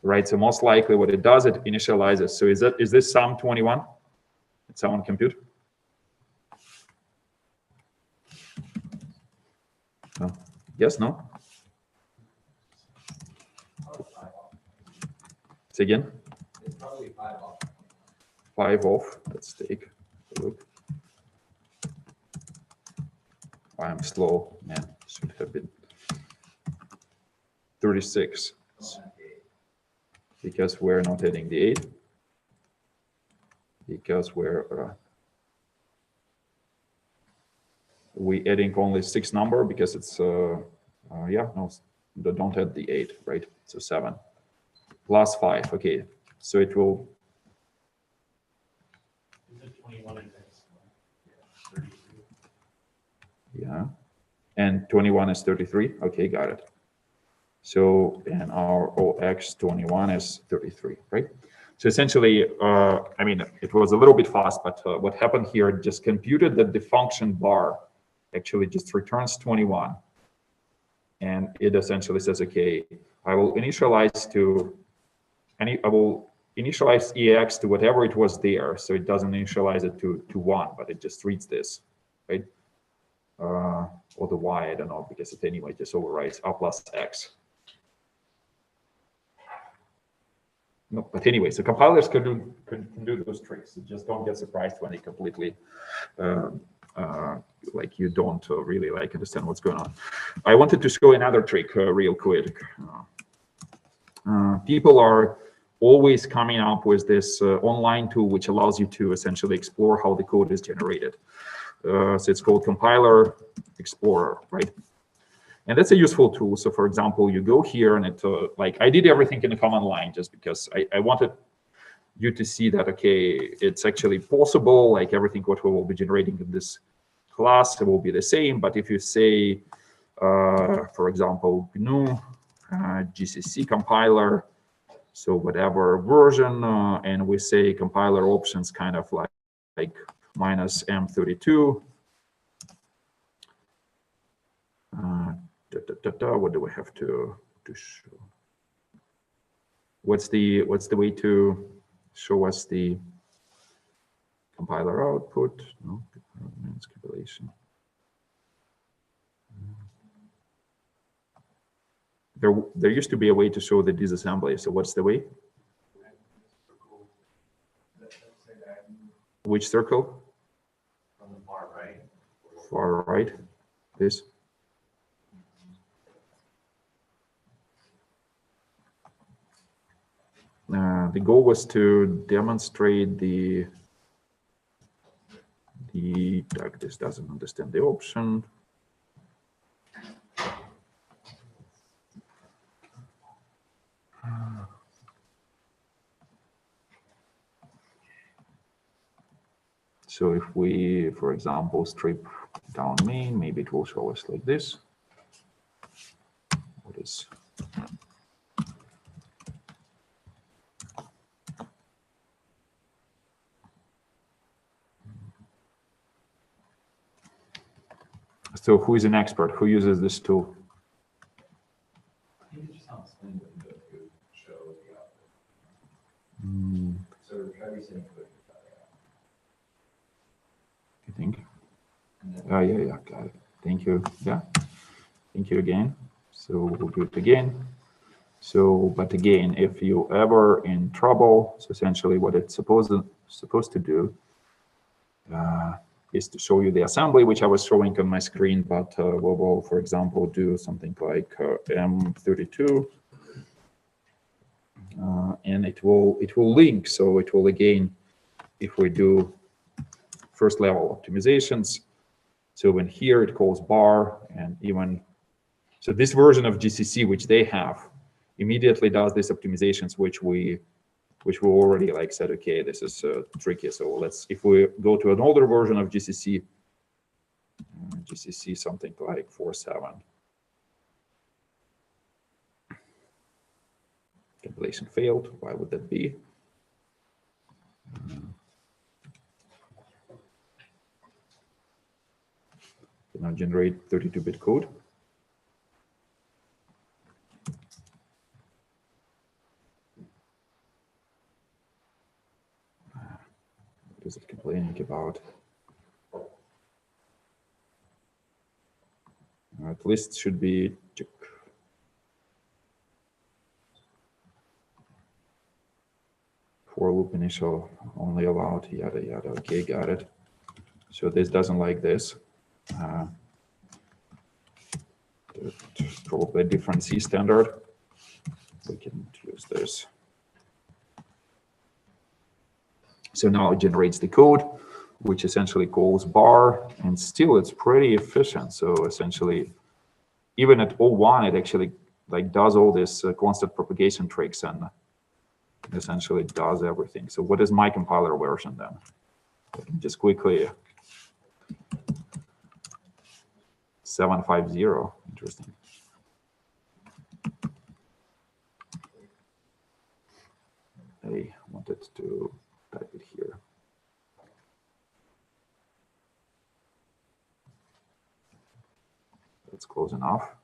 right? So most likely what it does, it initializes. So is this sum 21? Did someone compute? No. Yes, no? Say again? It's probably 5 off. 5 off. Let's take a look. I'm slow, man. Should have been 36 because we're not adding the 8 because we're we adding only 6 number because it's yeah, no, don't add the 8, right? So 7 plus 5. Okay, so it will. Is it 21 and X? Yeah, 32. Yeah, and 21 is 33. Okay, got it. So, and our OX21 is 33, right? So essentially, I mean, it was a little bit fast, but what happened here just computed that the function bar actually just returns 21. And it essentially says, okay, I will initialize to I will initialize EX to whatever it was there. So it doesn't initialize it to 1, but it just reads this, right? Or the Y, I don't know, because it anyway just overwrites R plus X. No, but anyway, so compilers can do those tricks. You just don't get surprised when they completely, like you don't really like understand what's going on. I wanted to show another trick real quick. People are always coming up with this online tool which allows you to essentially explore how the code is generated. So it's called Compiler Explorer, right? And that's a useful tool. So for example, you go here and it, like I did everything in the command line just because I wanted you to see that, okay, it's actually possible, like everything what we will be generating in this class, it will be the same. But if you say, for example, GNU, GCC compiler, so whatever version, and we say compiler options kind of like minus M32, what do we have to show? What's the way to show us the compiler output? No, compilation. There used to be a way to show the disassembly. So what's the way? Which circle? On the far right. Far right. This. The goal was to demonstrate the this doesn't understand the option. So if we, for example, strip down main, maybe it will show us like this. What is? So who is an expert? Who uses this tool? I think it just helps explain what you go to show the output. Mm, So try resetting code. I think. And then Yeah, got it. Thank you. Yeah, thank you again. So we'll do it again. So, but again, if you ever in trouble, so essentially what it's supposed to do is to show you the assembly, which I was showing on my screen, but we will, for example, do something like M32, and it will link. So it will again, if we do first level optimizations, so when here it calls bar, and even so this version of GCC which they have immediately does these optimizations which we already like said, okay, this is tricky. So let's, if we go to an older version of GCC, GCC something like 4.7. Compilation failed. Why would that be? Now generate 32-bit code. What is it complaining about? At least should be check. For loop initial only allowed, yada yada. Okay, got it. So this doesn't like this. Probably a different C standard. We can use this. So now it generates the code, which essentially calls bar, and still it's pretty efficient. So essentially, even at 01, it actually like does all this constant propagation tricks and essentially does everything. So what is my compiler version then? Just quickly, 750. Interesting. I wanted to type it here. That's close enough.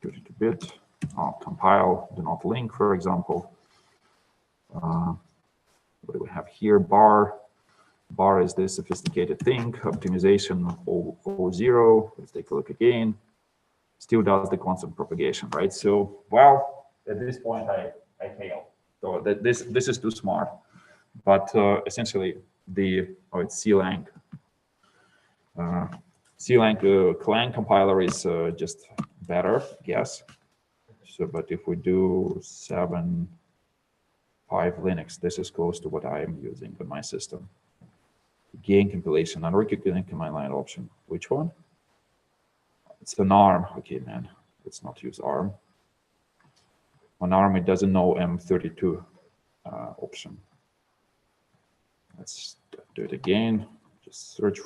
32-bit. Compile, do not link, for example. What do we have here? Bar. Bar is this sophisticated thing. Optimization 0. Let's take a look again. Still does the constant propagation, right? So, well, at this point, I fail. So this is too smart. But essentially, it's C-lang. C-lang Clang compiler is just better, I guess. So, but if we do 7.5 Linux, this is close to what I am using on my system. Gain compilation, unrecognized command line option. Which one? It's an ARM. Okay, man, let's not use ARM. On ARM, it doesn't know M32 option. Let's do it again. Just search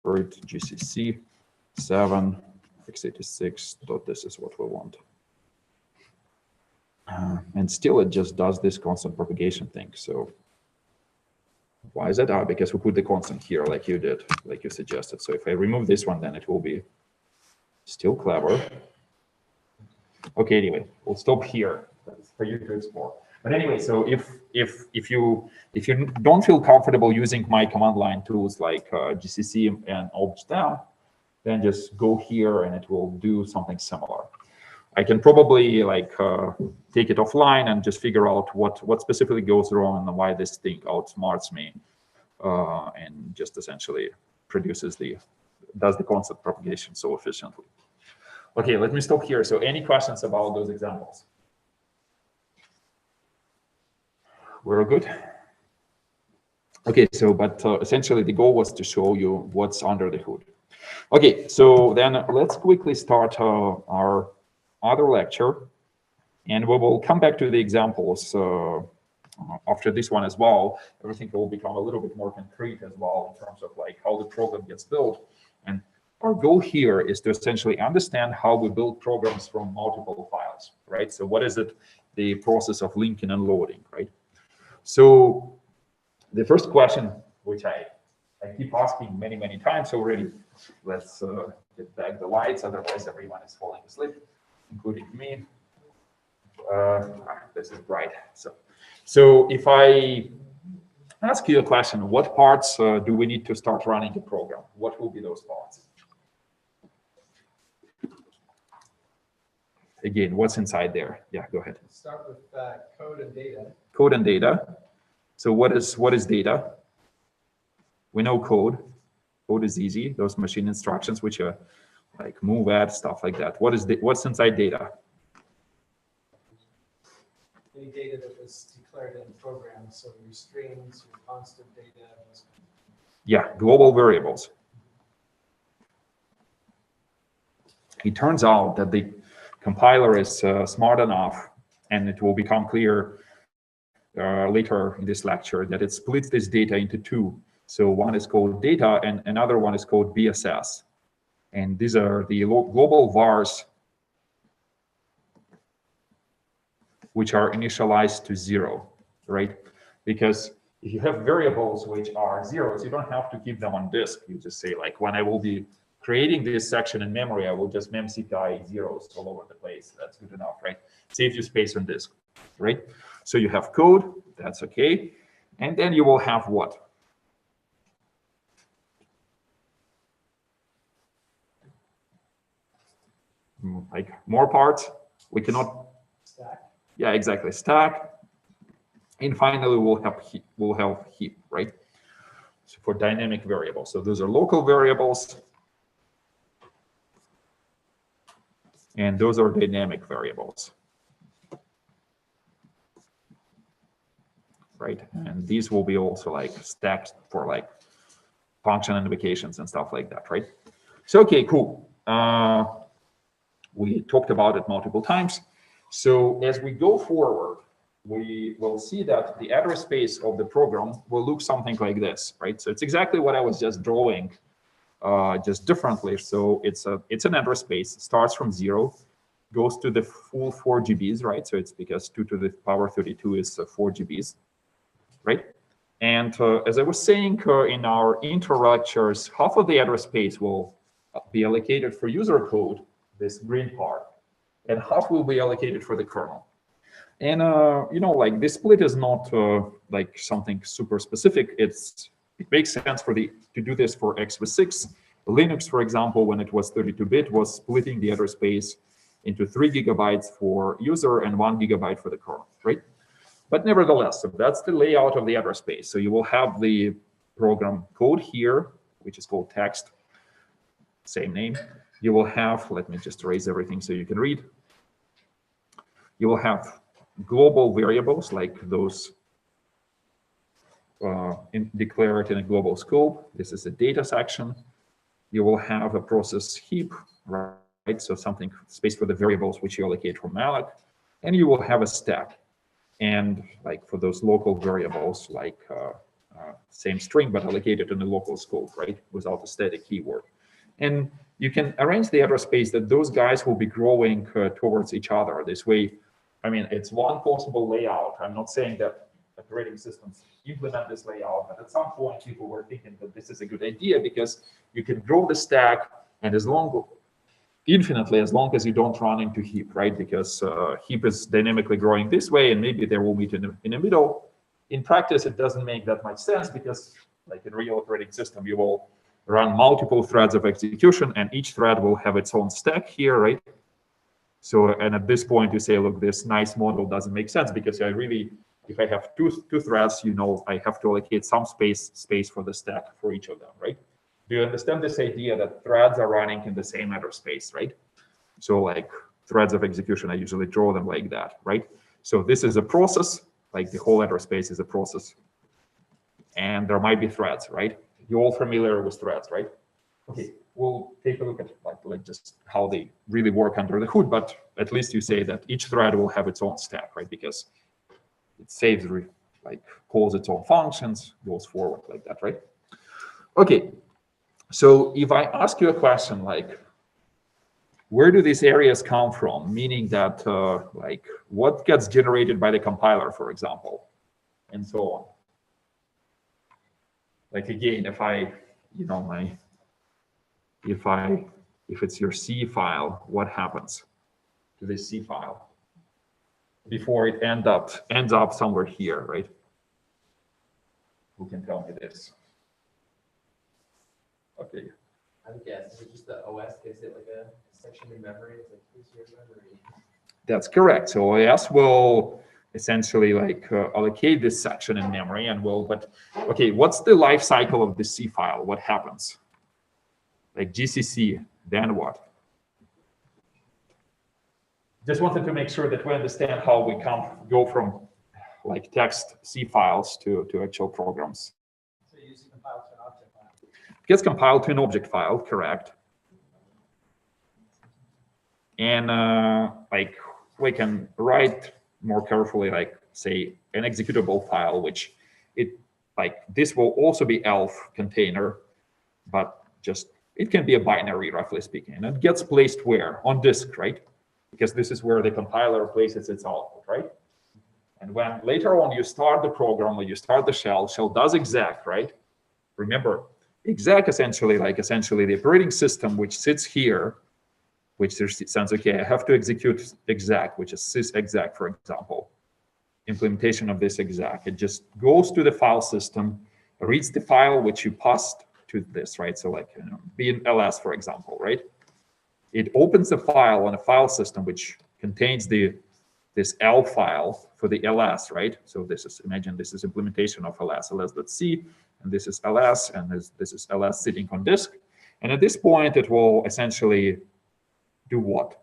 for it. GCC 7 x86. This is what we want. And still, it just does this constant propagation thing. So why is that? Because we put the constant here, like you did, like you suggested. So if I remove this one, then it will be still clever. Okay, anyway, we'll stop here. That's for you to explore. But anyway, so if you don't feel comfortable using my command line tools like GCC and objdem, then just go here and it will do something similar. I can probably like take it offline and just figure out what specifically goes wrong and why this thing outsmarts me, and just essentially does the constant propagation so efficiently. Okay, let me stop here. So any questions about those examples? We're good? Okay, so but essentially the goal was to show you what's under the hood. Okay, so then let's quickly start our other lecture, and we will come back to the examples after this one as well. Everything will become a little bit more concrete as well in terms of like how the program gets built. And our goal here is to essentially understand how we build programs from multiple files, right? So what is it, the process of linking and loading, right? So the first question, which I keep asking many times already, let's get back the lights, otherwise everyone is falling asleep, including me. This is bright. So if I ask you a question, what parts do we need to start running a program? What will be those parts? Again, what's inside there? Yeah, go ahead. Start with code and data. Code and data. So what is data? We know code. Code is easy. Those machine instructions, which are like move, add, stuff like that. What's inside data? Any data that was declared in the program, so your strings, your constant data. Yeah, global variables. It turns out that the compiler is smart enough, and it will become clear later in this lecture, that it splits this data into two. So one is called data, and another one is called BSS. And these are the global vars which are initialized to 0, right? Because if you have variables which are zeros, you don't have to keep them on disk. You just say, like, when I will be creating this section in memory, I will just memcpy zeros all over the place. That's good enough, right? Saves you space on disk, right? So you have code, that's okay. And then you will have what? Like more parts, we cannot. Stack. Yeah, exactly, stack. And finally, we'll have heap, right? So for dynamic variables. So those are local variables. And those are dynamic variables. Right? And these will be also like stacked for like function invocations and stuff like that, right? So, okay, cool. We talked about it multiple times. So as we go forward, we will see that the address space of the program will look something like this, right? So it's exactly what I was just drawing, just differently. So it's an address space. It starts from 0, goes to the full 4 GBs, right? So it's because 2 to the power 32 is 4 GBs, right? And as I was saying in our intro lectures, half of the address space will be allocated for user code, this green part, and half will be allocated for the kernel. And you know, like this split is not like something super specific. It makes sense to do this for x86. Linux, for example, when it was 32-bit, was splitting the address space into 3 GB for user and 1 GB for the kernel, right? But nevertheless, so that's the layout of the address space. So you will have the program code here, which is called text, same name. You will have, let me just erase everything so you can read. You will have global variables like those declared in a global scope. This is a data section. You will have a process heap, right? So something, space for the variables which you allocate from malloc. And you will have a stack. And like for those local variables, like same string, but allocated in a local scope, right? Without a static keyword. And you can arrange the address space that those guys will be growing towards each other. This way, I mean, it's one possible layout. I'm not saying that operating systems implement this layout, but at some point people were thinking that this is a good idea because you can grow the stack and infinitely, as long as you don't run into heap, right? Because heap is dynamically growing this way, and maybe they will meet in the middle. In practice, it doesn't make that much sense because, like in real operating system, you will run multiple threads of execution, and each thread will have its own stack here, right? So, and at this point, you say, look, this nice model doesn't make sense because if I have two threads, you know, I have to allocate some space for the stack for each of them, right? Do you understand this idea that threads are running in the same address space, right? So like threads of execution, I usually draw them like that, right? So this is a process, like the whole address space is a process. And there might be threads, right? You're all familiar with threads, right? Okay, we'll take a look at like just how they really work under the hood, but at least you say that each thread will have its own stack, right? Because it saves, like calls its own functions, goes forward like that, right? Okay, so if I ask you a question like, where do these areas come from? Meaning that like what gets generated by the compiler, for example, and so on. Like again, if I, you know, if it's your C file, what happens to this C file before it ends up somewhere here, right? Who can tell me this? Okay. I would guess, is it just the OS gives it like a section in memory? It's like, here's your memory. That's correct. So OS will essentially like allocate this section in memory and but okay, what's the life cycle of the C file? What happens? Like GCC, then what? Just wanted to make sure that we understand how we go from like text C files to actual programs. So you use it compiled to an object file. Gets compiled to an object file, correct. And like we can write more carefully, like say an executable file, which this will also be ELF container, but just it can be a binary, roughly speaking. And it gets placed where? On disk, right? Because this is where the compiler places its output, right? And when later on you start the program or you start the shell does exec, right? Remember, exec essentially the operating system which sits here, which says, okay, I have to execute exec, which is sysexec, for example, implementation of this exec. It just goes to the file system, reads the file which you passed to this, right? So like, bin ls, for example, right? It opens a file on a file system which contains this L file for the ls, right? So this is, imagine this is implementation of ls.c, and this is ls, and this is ls sitting on disk. And at this point, it will essentially do what?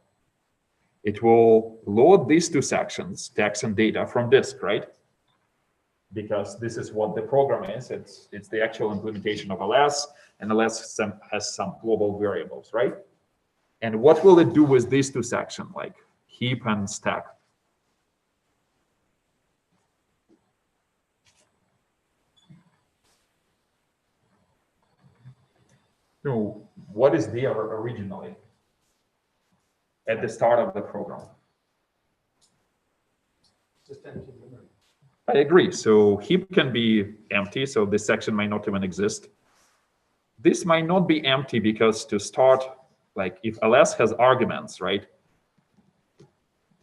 It will load these two sections, text and data, from disk, right? Because this is what the program is. It's the actual implementation of ls, and ls has some global variables, right? And what will it do with these two sections, like heap and stack? So what is there originally at the start of the program? Just empty memory. I agree. So heap can be empty, so this section might not even exist. This might not be empty because to start, like if ls has arguments, right?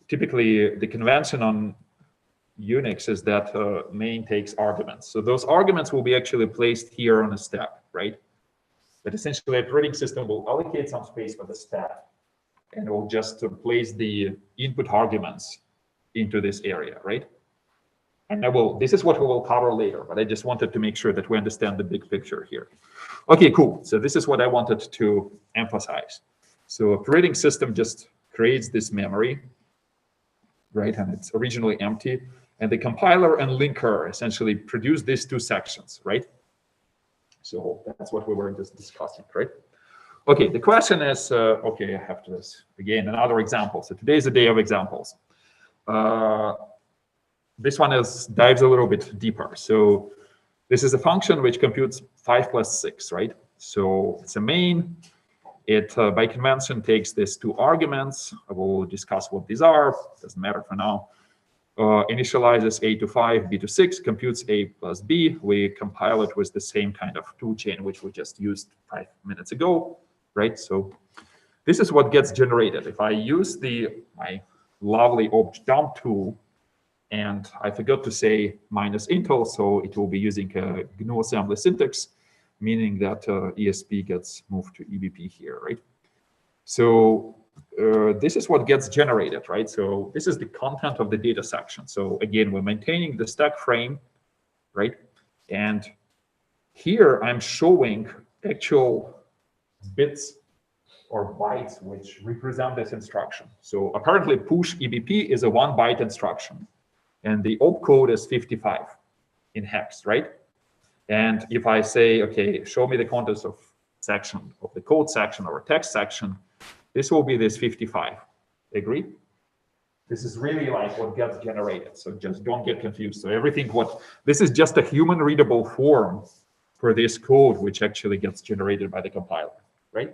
Typically, the convention on Unix is that main takes arguments. So those arguments will be actually placed here on a stack, right? But essentially, the operating system will allocate some space for the stack, and it will just place the input arguments into this area, right? And this is what we will cover later, but I just wanted to make sure that we understand the big picture here. Okay, cool. So this is what I wanted to emphasize. So operating system just creates this memory, right? And it's originally empty. And the compiler and linker essentially produce these two sections, right? So that's what we were just discussing, right? Okay, the question is, okay, I have to, again, another example. So today is a day of examples. This one dives a little bit deeper. So this is a function which computes 5 plus 6, right? So it's a main. It, by convention, takes these two arguments. I will discuss what these are. Doesn't matter for now. Initializes a to 5, b to 6, computes a plus b. We compile it with the same kind of tool chain which we just used 5 minutes ago, right? So this is what gets generated. If I use my lovely objdump tool, and I forgot to say -intel, so it will be using a GNU assembly syntax, meaning that ESP gets moved to EBP here, right? So this is what gets generated, right? So this is the content of the data section. So again, we're maintaining the stack frame, right? And here I'm showing actual bits or bytes which represent this instruction. So apparently push EBP is a 1-byte instruction, and the opcode is 55 in hex, right? And if I say, okay, show me the contents of the code section or text section, this will be this 55. Agree? This is really like what gets generated. So just don't get confused. So this is just a human readable form for this code, which actually gets generated by the compiler, right?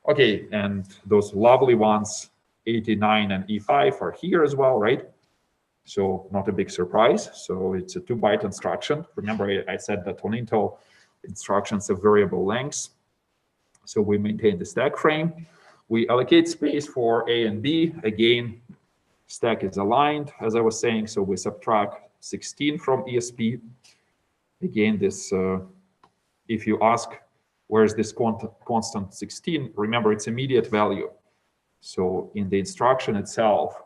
Okay, and those lovely ones, 89 and E5 are here as well, right? So not a big surprise. So it's a 2-byte instruction. Remember, I said that on Intel, instructions have variable lengths. So we maintain the stack frame. We allocate space for A and B. Again, stack is aligned, as I was saying. So we subtract 16 from ESP. Again, this, if you ask, where's this constant 16? Remember, it's immediate value. So in the instruction itself,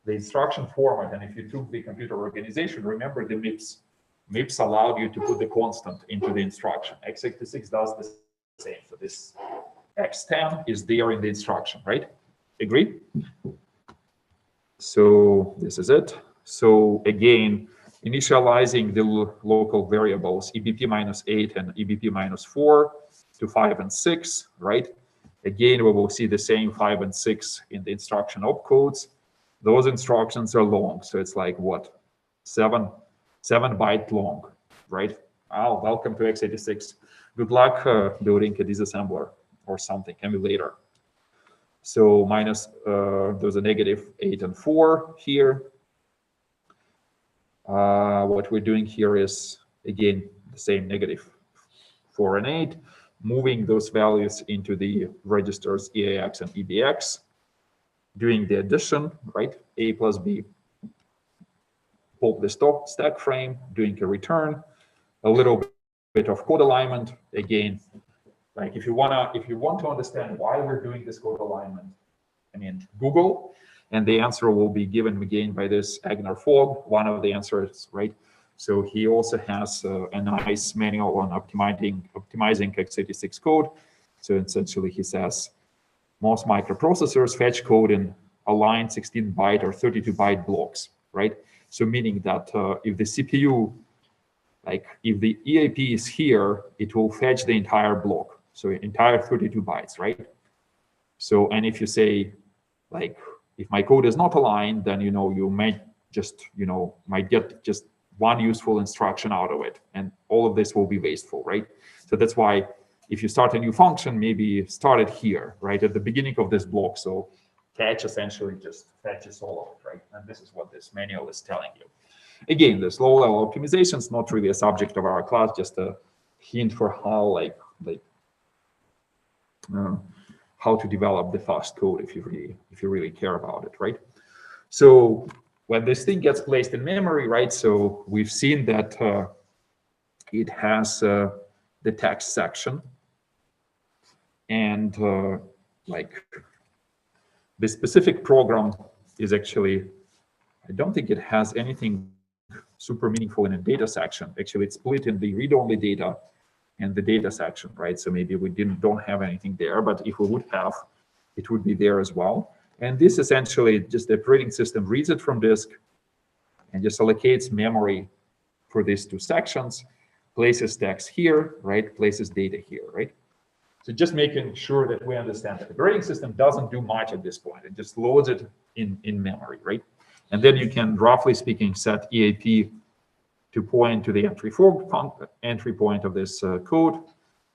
the instruction format, and if you took the computer organization, remember the MIPS. MIPS allowed you to put the constant into the instruction. x86 does the same. So this x10 is there in the instruction, right? Agree? So this is it. So again, initializing the local variables EBP -8 and EBP -4 to 5 and 6, right? Again, we will see the same 5 and 6 in the instruction opcodes. Those instructions are long, so it's like what, 7-byte long, right? Oh, welcome to x86. Good luck building a disassembler or something emulator. So there's a -8 and 4 here. What we're doing here is, again, the same -4 and 8, moving those values into the registers EAX and EBX, doing the addition, right? A plus B, pop the stack frame, doing a return, a little bit of code alignment. Again, like if you want to understand why we're doing this code alignment, I mean, Google, and the answer will be given again by this Agner Fogg, one of the answers, right? So he also has a nice manual on optimizing x86 code. So essentially he says, most microprocessors fetch code in aligned 16-byte or 32-byte blocks, right? So meaning that if the CPU, like if the EAP is here, it will fetch the entire block, so entire 32 bytes, right? So, and if you say, like, if my code is not aligned, then, you might just, might get just one useful instruction out of it, and all of this will be wasteful, right? So that's why if you start a new function, maybe start it here, right, at the beginning of this block. So fetch essentially just fetches all of it, right? And this is what this manual is telling you. Again, this low-level optimization is not really a subject of our class, just a hint for how, how to develop the fast code if you really care about it, right? So when this thing gets placed in memory, right? So we've seen that it has the text section, and the specific program is actually, I don't think it has anything super meaningful in a data section. Actually, it's split in the read-only data and the data section, right? So maybe we don't have anything there, but if we would have, it would be there as well. And this essentially just the operating system reads it from disk and just allocates memory for these two sections, places text here, right? Places data here, right? So just making sure that we understand that the operating system doesn't do much at this point. It just loads it in memory, right? And then you can, roughly speaking, set EAP to point to the entry point of this code.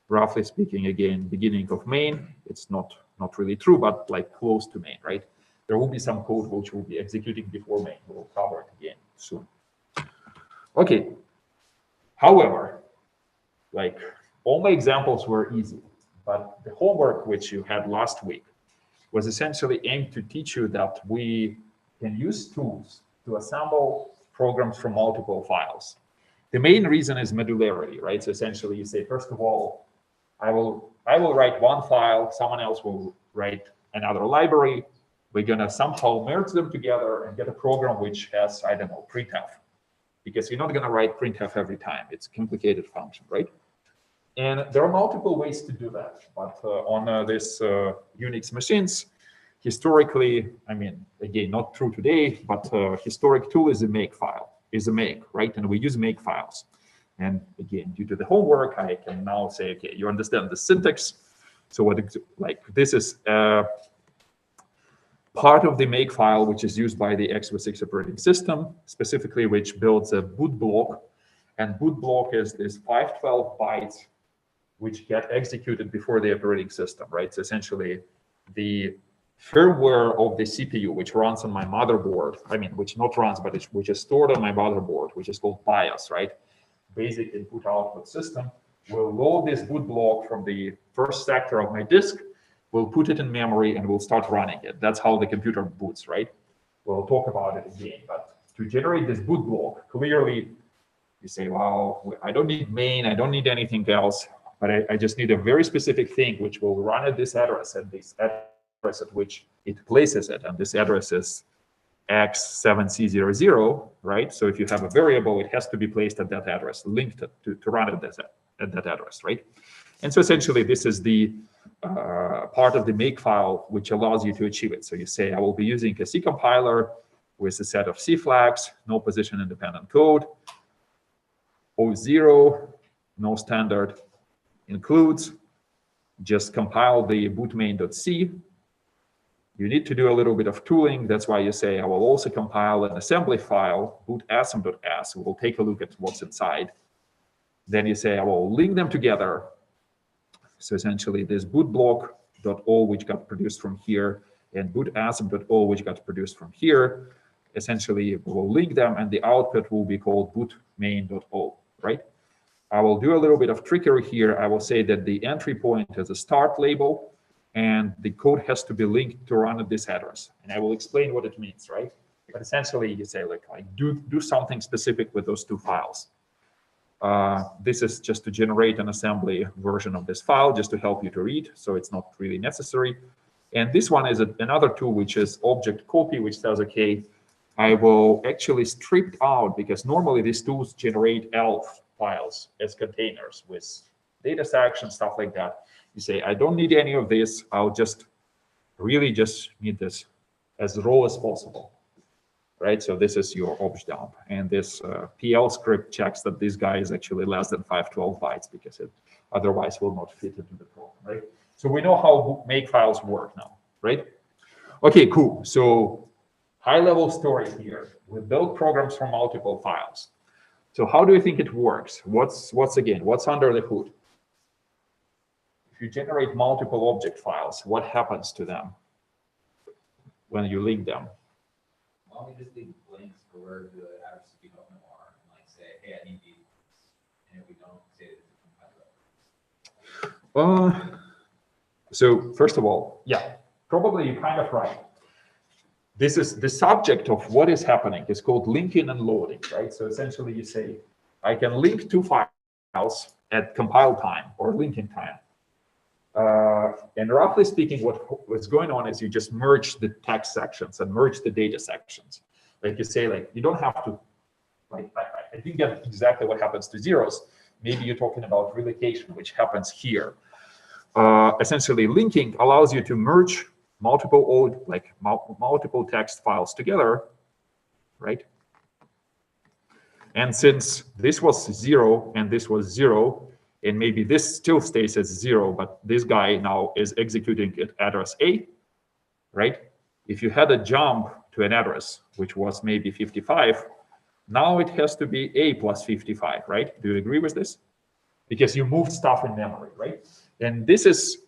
Roughly speaking, again, beginning of main. It's not really true, but like close to main, right? There will be some code which will be executing before main. We'll cover it again soon. Okay. However, like all my examples were easy, but the homework which you had last week was essentially aimed to teach you that we can use tools to assemble programs from multiple files. The main reason is modularity, right? So essentially you say, first of all, I will write one file, someone else will write another library. We're gonna somehow merge them together and get a program which has, I don't know, printf. Because you're not gonna write printf every time. It's a complicated function, right? And there are multiple ways to do that. But on this Unix machines, historically, I mean, again, not true today, but historic tool is a make file, right? And we use make files. And again, due to the homework, I can now say, okay, you understand the syntax. So what, like, this is part of the make file, which is used by the x86 operating system, specifically, which builds a boot block. And boot block is this 512 bytes, which get executed before the operating system, right? So essentially, the firmware of the CPU, which runs on my motherboard, I mean, which not runs, but which is stored on my motherboard, which is called BIOS, right? Basic input output system, will load this boot block from the first sector of my disk, we'll put it in memory, and we'll start running it. That's how the computer boots, right? We'll talk about it again, but to generate this boot block, clearly, you say, well, I don't need main, I don't need anything else, but I just need a very specific thing which will run at this address, at this address at which it places it, and this address is x7c00, right? So if you have a variable, it has to be placed at that address, linked to run at that address, right? And so essentially, this is the part of the make file which allows you to achieve it. So you say, I will be using a C compiler with a set of C flags, no position independent code, O0, no standard, includes, just compile the bootmain.c. You need to do a little bit of tooling. That's why you say, I will also compile an assembly file, bootasm.s. We'll take a look at what's inside. Then you say, I will link them together. So essentially, this bootblock.o, which got produced from here, and bootasm.o, which got produced from here, essentially will link them, and the output will be called boot main.o, right? I will do a little bit of trickery here. I will say that the entry point has a start label, and the code has to be linked to run at this address. And I will explain what it means, right? But essentially, you say like do something specific with those two files. This is just to generate an assembly version of this file, just to help you to read, so it's not really necessary. And this one is another tool, which is object copy, which says, okay, I will actually strip out, because normally these tools generate ELF files as containers with data section, stuff like that. You say, I don't need any of this. I'll just really just need this as raw as possible, right? So this is your obj dump. And this PL script checks that this guy is actually less than 512 bytes, because it otherwise will not fit into the program, right? So we know how make files work now, right? Okay, cool. So high-level story here. We build programs from multiple files. So how do you think it works? What's under the hood? If you generate multiple object files, what happens to them when you link them? Why don't we just leave blanks for where the addresses we don't know are, and like say, hey, I need these, and if we don't, say it's So first of all, yeah, probably you're kind of right. This is the subject of what is happening is called linking and loading, right? So essentially you say, I can link two files at compile time or linking time. And roughly speaking, what's going on is you just merge the text sections and merge the data sections. Like you say, like, you don't have to, like, I didn't get exactly what happens to zeros. Maybe you're talking about relocation, which happens here. Essentially, linking allows you to merge multiple text files together, right? And since this was 0 and this was 0, and maybe this still stays as 0, but this guy now is executing at address A, right? If you had a jump to an address, which was maybe 55, now it has to be A plus 55, right? Do you agree with this? Because you moved stuff in memory, right? And this is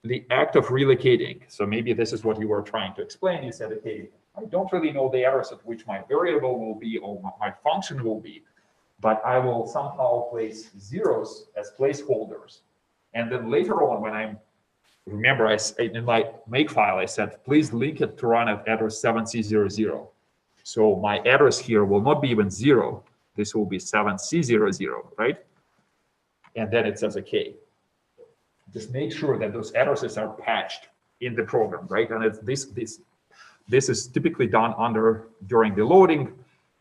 the act of relocating. So maybe this is what you were trying to explain. You said, okay, I don't really know the address at which my variable will be or my function will be, but I will somehow place zeros as placeholders. And then later on, when remember, in my make file, I said, please link it to run at address 7C00. So my address here will not be even 0. This will be 7C00, right? And then it says, okay, just make sure that those addresses are patched in the program, right? And it's this is typically done during the loading,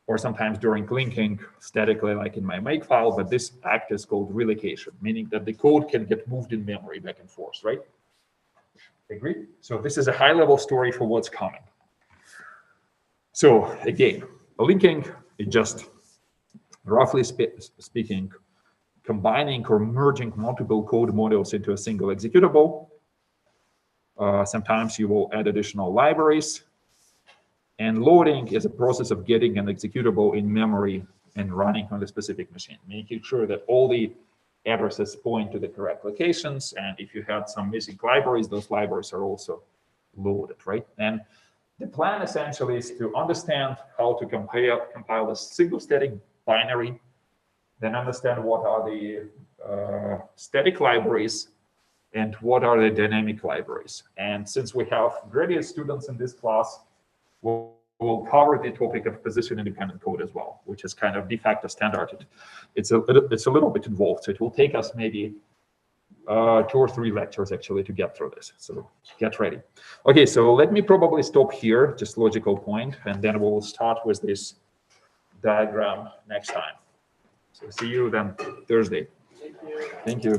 or sometimes during linking statically, like in my make file. But this act is called relocation, meaning that the code can get moved in memory back and forth, right? Agree? So this is a high-level story for what's coming. So again, linking is just, roughly speaking, combining or merging multiple code modules into a single executable. Sometimes you will add additional libraries. And loading is a process of getting an executable in memory and running on the specific machine, making sure that all the addresses point to the correct locations. And if you had some missing libraries, those libraries are also loaded, right? And the plan essentially is to understand how to compile a single static binary, then understand what are the static libraries and what are the dynamic libraries. And since we have graduate students in this class, we'll cover the topic of position-independent code as well, which is kind of de facto standard. It's a little bit involved, so it will take us maybe 2 or 3 lectures actually to get through this. So get ready. Okay, so let me probably stop here, just logical point, and then we'll start with this diagram next time. So see you then Thursday. Thank you. Thank you.